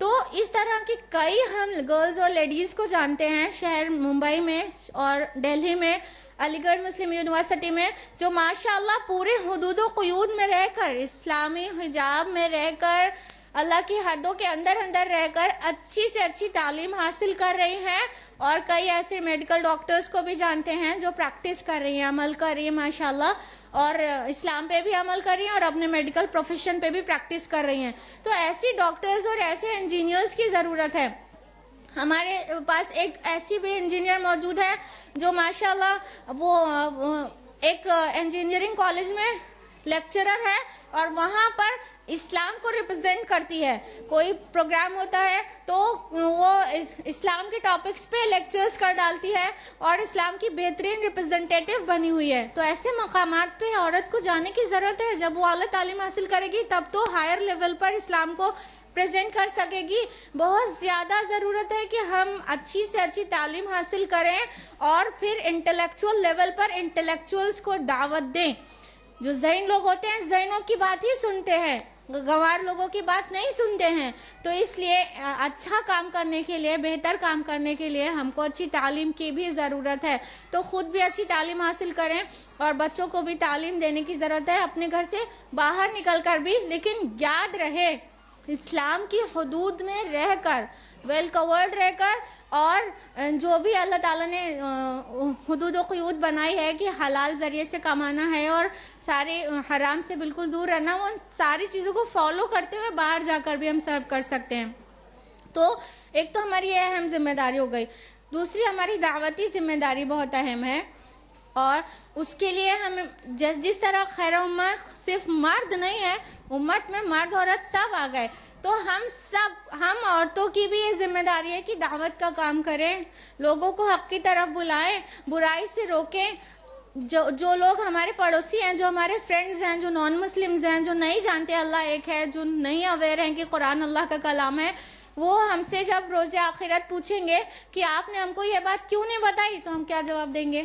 تو اس طرح کی کئی ہم گرلز اور لیڈیز کو جانتے ہیں شہر ممبئی میں اور دہلی میں، علی گڑھ مسلم یونیورسٹی میں، جو ماشاءاللہ پورے حدود و قیود میں رہ کر، اسلامی حجاب میں رہ کر، اللہ کی حدوں کے اندر رہ کر اچھی سے اچھی تعلیم حاصل کر رہی ہیں، اور کئی ایسے میڈیکل ڈاکٹرز کو بھی جانتے ہیں جو پریکٹس کر رہی ہیں، عمل کر رہی ہیں ماشاءاللہ، اور اسلام پہ بھی عمل کر رہی ہیں اور اپنے میڈیکل پروفیشن پہ بھی پریکٹس کر رہی ہیں. تو ایسی ڈاکٹرز اور ایسے انجینئرز کی ضرورت ہے. ہمارے پاس ایک ایسی بھی انجینئر موجود ہے جو ماشاءاللہ وہ ایک انجینئرنگ کالج میں لیکچرر ہے، اور وہاں پر اسلام کو ریپرزینٹ کرتی ہے. کوئی پروگرام ہوتا ہے تو وہ اسلام کے ٹاپکس پہ لیکچرز کر ڈالتی ہے اور اسلام کی بہترین ریپرزینٹیٹیو بنی ہوئی ہے. تو ایسے مقامات پہ عورت کو جانے کی ضرورت ہے. جب وہ اعلیٰ تعلیم حاصل کرے گی تب تو ہائر لیول پر اسلام کو پریزنٹ کر سکے گی. بہت زیادہ ضرورت ہے کہ ہم اچھی سے اچھی تعلیم حاصل کریں اور پھر انٹلیکچوئل لیول پر انٹلیکچوئلز کو دعوت دیں. جو ذہین لوگ ہوتے ہیں ذہینوں کی بات ہی سنتے ہیں، گوار لوگوں کی بات نہیں سنتے ہیں. تو اس لیے اچھا کام کرنے کے لیے، بہتر کام کرنے کے لیے ہم کو اچھی تعلیم کی بھی ضرورت ہے. تو خود بھی اچھی تعلیم حاصل کریں اور بچوں کو بھی تعلیم دینے کی ضرورت ہے اپنے گھر سے باہر نکل کر بھی. لیکن یاد رہے اسلام کی حدود میں رہ کر، ویل کورڈ رہ کر، اور جو بھی اللہ تعالیٰ نے حدود و قیود بنائی ہے کہ حلال ذریعے سے کمانا ہے اور سارے حرام سے بالکل دور رہنا، وہ ساری چیزوں کو فالو کرتے ہوئے باہر جا کر بھی ہم سرو کر سکتے ہیں. تو ایک تو ہماری یہ اہم ذمہ داری ہو گئی. دوسری ہماری دعوتی ذمہ داری بہت اہم ہے، اور اس کے لیے ہم جس طرح خیر امہ صرف مرد نہیں ہے، امت میں مرد عورت سب آ گئے، تو ہم عورتوں کی بھی یہ ذمہ داری ہے کہ دعوت کا کام کریں، لوگوں کو حق کی طرف بلائیں، برائی سے روکیں. جو لوگ ہمارے پڑوسی ہیں، جو ہمارے فرینڈز ہیں، جو نان مسلمز ہیں، جو نہیں جانتے اللہ ایک ہے، جو نہیں اویئر ہیں کہ قرآن اللہ کا کلام ہے، وہ ہم سے جب روز آخرت پوچھیں گے کہ آپ نے ہم کو یہ بات کیوں نہیں بتائی، تو ہم کیا جواب دیں گے؟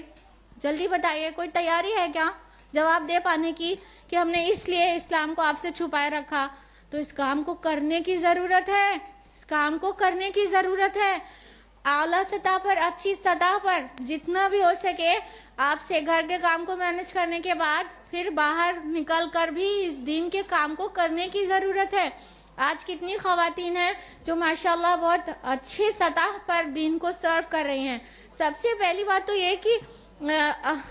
جلدی بتائیے. کوئی تیاری ہے کیا جواب دے پانے کی کہ ہم نے اس لیے اسلام کو آپ سے چھپائے رکھا؟ تو اس کام کو کرنے کی ضرورت ہے، اس کام کو کرنے کی ضرورت ہے. اعلیٰ سطح پر، اچھی سطح پر جتنا بھی ہو سکے آپ سے گھر کے کام کو مینج کرنے کے بعد پھر باہر نکل کر بھی اس دین کے کام کو کرنے کی ضرورت ہے. آج کتنی خواتین ہیں جو ماشاءاللہ بہت اچھی سطح پر دین کو سرو کر رہی ہیں. سب سے پہلی بات تو یہ کہ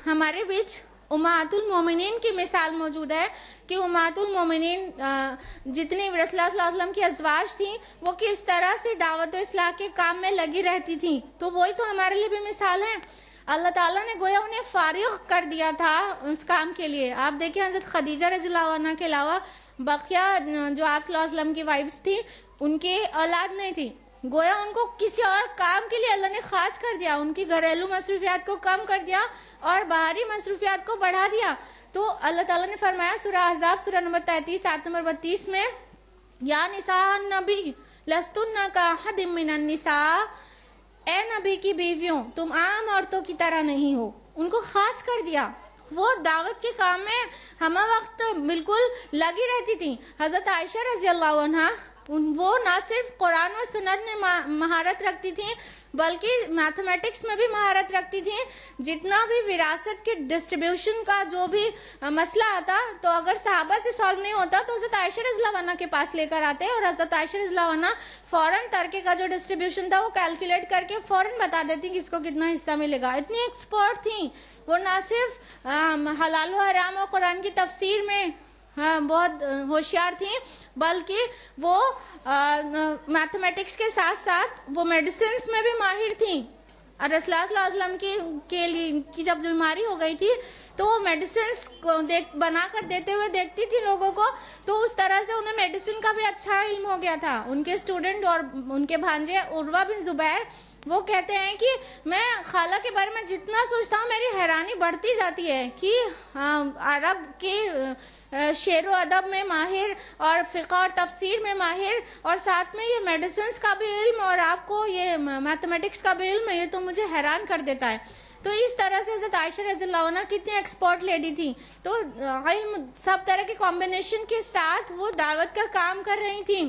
ہمارے بیچ امہات المومنین کی مثال موجود ہے کہ امہات المومنین جتنی رسول اللہ صلی اللہ علیہ وسلم کی ازواج تھیں وہ کس طرح سے دعوت و اصلاح کے کام میں لگی رہتی تھیں. تو وہی تو ہمارے لیے بھی مثال ہے. اللہ تعالیٰ نے گویا انہیں فارغ کر دیا تھا اس کام کے لیے. آپ دیکھیں حضرت خدیجہ رضی اللہ عنہ کے علاوہ بقیہ جو آپ صلی اللہ علیہ وسلم کی وائفز تھیں ان کی اولاد نہیں تھی، گویا ان کو کسی اور کام کے لیے اللہ نے خاص کر دیا، ان کی گھریلو مصروفیات کو کم کر دیا اور باہری مصروفیات کو بڑھا دیا. تو اللہ تعالیٰ نے فرمایا سورہ احزاب سورہ نمبر 33 آیت نمبر 32 میں، یا نساء النبی لستن کاحد من النساء، اے نبی کی بیویوں تم عام عورتوں کی طرح نہیں ہو. ان کو خاص کر دیا. وہ دعوت کے کام میں ہمہ وقت بالکل لگی رہتی تھی. حضرت عائشہ رضی اللہ عنہ وہ نہ صرف قرآن اور سنت میں مہارت رکھتی تھیں بلکہ میتھمیٹکس میں بھی مہارت رکھتی تھیں. جتنا بھی وراثت کے ڈسٹریبیوشن کا جو بھی مسئلہ آتا تو اگر صحابہ سے سالو نہیں ہوتا تو حضرت عائشہ رضی اللہ عنہ کے پاس لے کر آتے اور حضرت عائشہ رضی اللہ عنہ فوراً ترکے کا جو ڈسٹریبیوشن تھا وہ کیلکولیٹ کر کے فوراً بتا دیتی کس کو کتنا حصہ ملے گا. اتنی ایکسپرٹ تھیں وہ. نہ صرف حلال و حرام اور قرآن کی تفسیر میں بہت ہوشیار تھیں بلکہ وہ میتھمیٹکس کے ساتھ ساتھ وہ میڈیسنس میں بھی ماہر تھیں. اور رسول اللہ صلی اللہ علیہ وسلم کی جب بیماری ہو گئی تھی تو وہ میڈیسنس بنا کر دیتے ہوئے دیکھتی تھی لوگوں کو، تو اس طرح سے انہیں میڈیسن کا بھی اچھا علم ہو گیا تھا. ان کے اسٹوڈنٹ اور ان کے بھانجے عروہ بن زبیر وہ کہتے ہیں کہ میں خالہ کے بارے میں جتنا سوچتا ہوں میری حیرانی بڑھتی جاتی ہے کہ عرب کے شعر و ادب میں ماہر اور فقہ اور تفسیر میں ماہر اور ساتھ میں یہ میڈیسنس کا بھی علم اور آپ کو یہ میتھمیٹکس کا بھی علم ہے. یہ تو مجھے حیران کر دیتا ہے. تو اس طرح سے حضرت عائشہ رضی اللہ عنہ کتنی ایکسپرٹ لیڈی تھی. تو علم سب طرح کے کمبینیشن کے ساتھ وہ دعوت کا کام کر رہی تھیں.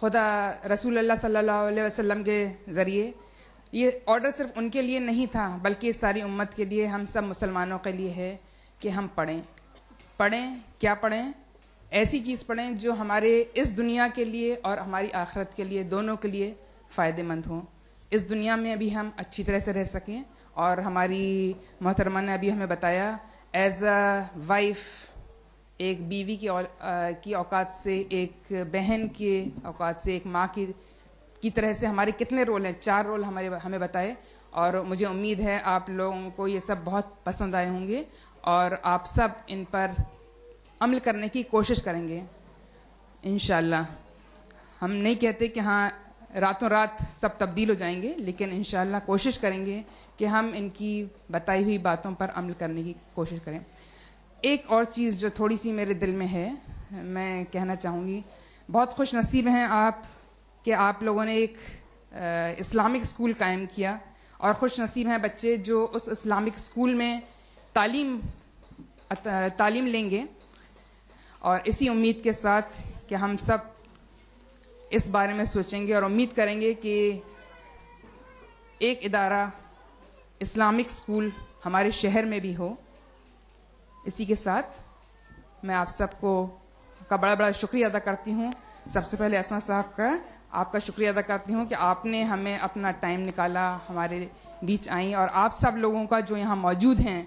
خدا رسول اللہ صلی اللہ علیہ وسلم کے ذریعے یہ آرڈر صرف ان کے لیے نہیں تھا بلکہ ساری امت کے لیے, ہم سب مسلمانوں کے لیے ہے کہ ہم پڑھیں. کیا پڑھیں؟ ایسی چیز پڑھیں جو ہمارے اس دنیا کے لیے اور ہماری آخرت کے لیے, دونوں کے لیے فائدہ مند ہوں. اس دنیا میں بھی ہم اچھی طرح سے رہ سکیں, اور ہماری محترمہ نے ابھی ہمیں بتایا ایز اے وائف, ایک بیوی کی اوقات سے, ایک بہن کے اوقات سے, ایک ماں کی طرح سے ہمارے کتنے رول ہیں, 4 رول ہمیں بتائے. اور مجھے امید ہے آپ لوگوں کو یہ سب بہت پسند آئے ہوں گے اور آپ سب ان پر عمل کرنے کی کوشش کریں گے انشاءاللہ. ہم نہیں کہتے کہ ہاں راتوں رات سب تبدیل ہو جائیں گے, لیکن انشاءاللہ کوشش کریں گے کہ ہم ان کی بتائی ہوئی باتوں پر عمل کرنے کی کوشش کریں. ایک اور چیز جو تھوڑی سی میرے دل میں ہے, میں کہنا چاہوں گی, بہت خوش نصیب ہیں آپ کہ آپ لوگوں نے ایک اسلامک اسکول قائم کیا, اور خوش نصیب ہیں بچے جو اس اسلامک اسکول میں تعلیم لیں گے. اور اسی امید کے ساتھ کہ ہم سب اس بارے میں سوچیں گے اور امید کریں گے کہ ایک ادارہ اسلامک اسکول ہمارے شہر میں بھی ہو. اسی کے ساتھ میں آپ سب کا بڑا شکریہ ادا کرتی ہوں. سب سے پہلے اسما صاحب کا آپ کا شکریہ ادا کرتی ہوں کہ آپ نے ہمیں اپنا ٹائم نکالا, ہمارے بیچ آئیں, اور آپ سب لوگوں کا جو یہاں موجود ہیں,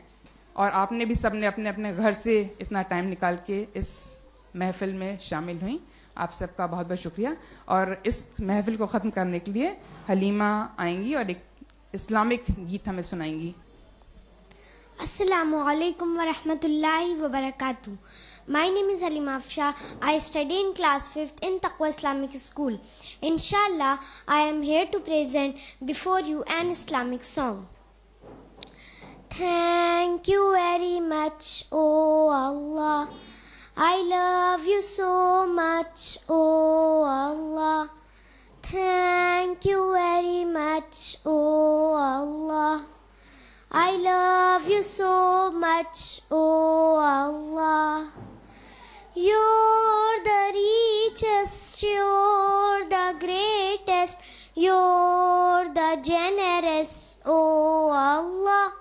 اور آپ نے بھی سب نے اپنے اپنے گھر سے اتنا ٹائم نکال کے اس محفل میں شامل ہوئیں. آپ سب کا بہت بہت شکریہ. اور اس محفل کو ختم کرنے کے لیے حلیمہ آئیں گی اور ایک اسلامک گیت ہمیں سنائیں گی. السلام علیکم ورحمۃ اللہ وبرکاتہ. My name is Halima Afsha. I study in class 5th in Taqwa Islamic School. Inshallah, I am here to present before you an Islamic song. Thank you very much, oh Allah. I love you so much, oh Allah. Thank you very much, oh Allah. I love you so much, oh Allah. You're the richest, you're the greatest, you're the generous, oh Allah.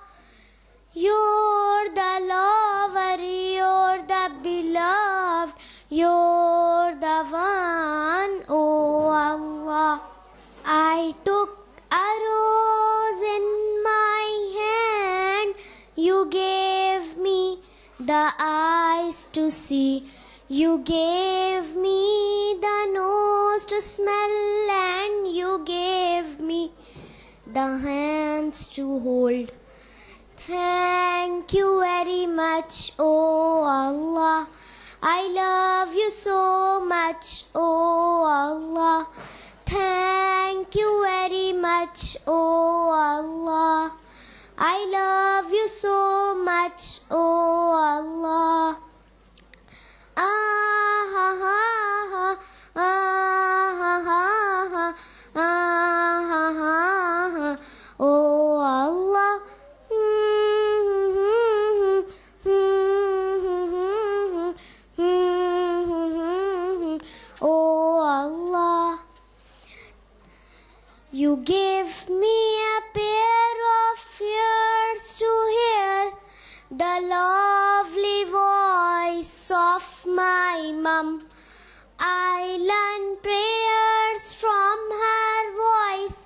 You're the lover, you're the beloved, you're the one, oh Allah. I took a rose in my hand, you gave me the eyes to see, you gave me the nose to smell, and you gave me the hands to hold. Thank you very much, oh Allah. I love you so much, oh Allah. Thank you very much, oh Allah. I love you so much, oh Allah. Ah ha ha ha, ah ha ha ha, ah ha ha ha, oh Allah. Oh Allah. You gave me a pair of ears to hear the lovely voice of my mum. I learned prayers from her voice.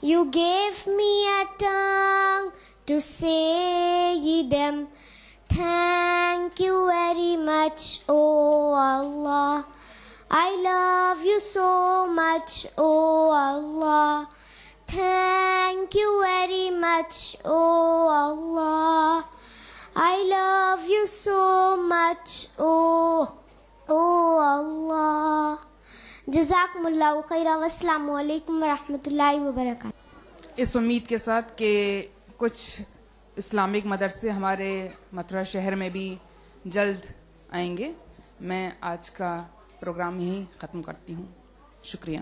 You gave me a tongue to say them. Thank you very much, oh Allah. I love you so much, oh Allah. Thank you very much, oh Allah. I love you so much, oh Allah. Jazakumullahu khairan. Wassalamu alaikum warahmatullahi wabarakatuh. اس امید کے ساتھ کہ کچھ Islamic مدرسے ہمارے متھرا شہر میں بھی جلد آئیں گے, میں آج کا پروگرام یہیں ختم کرتی ہوں. شکریہ.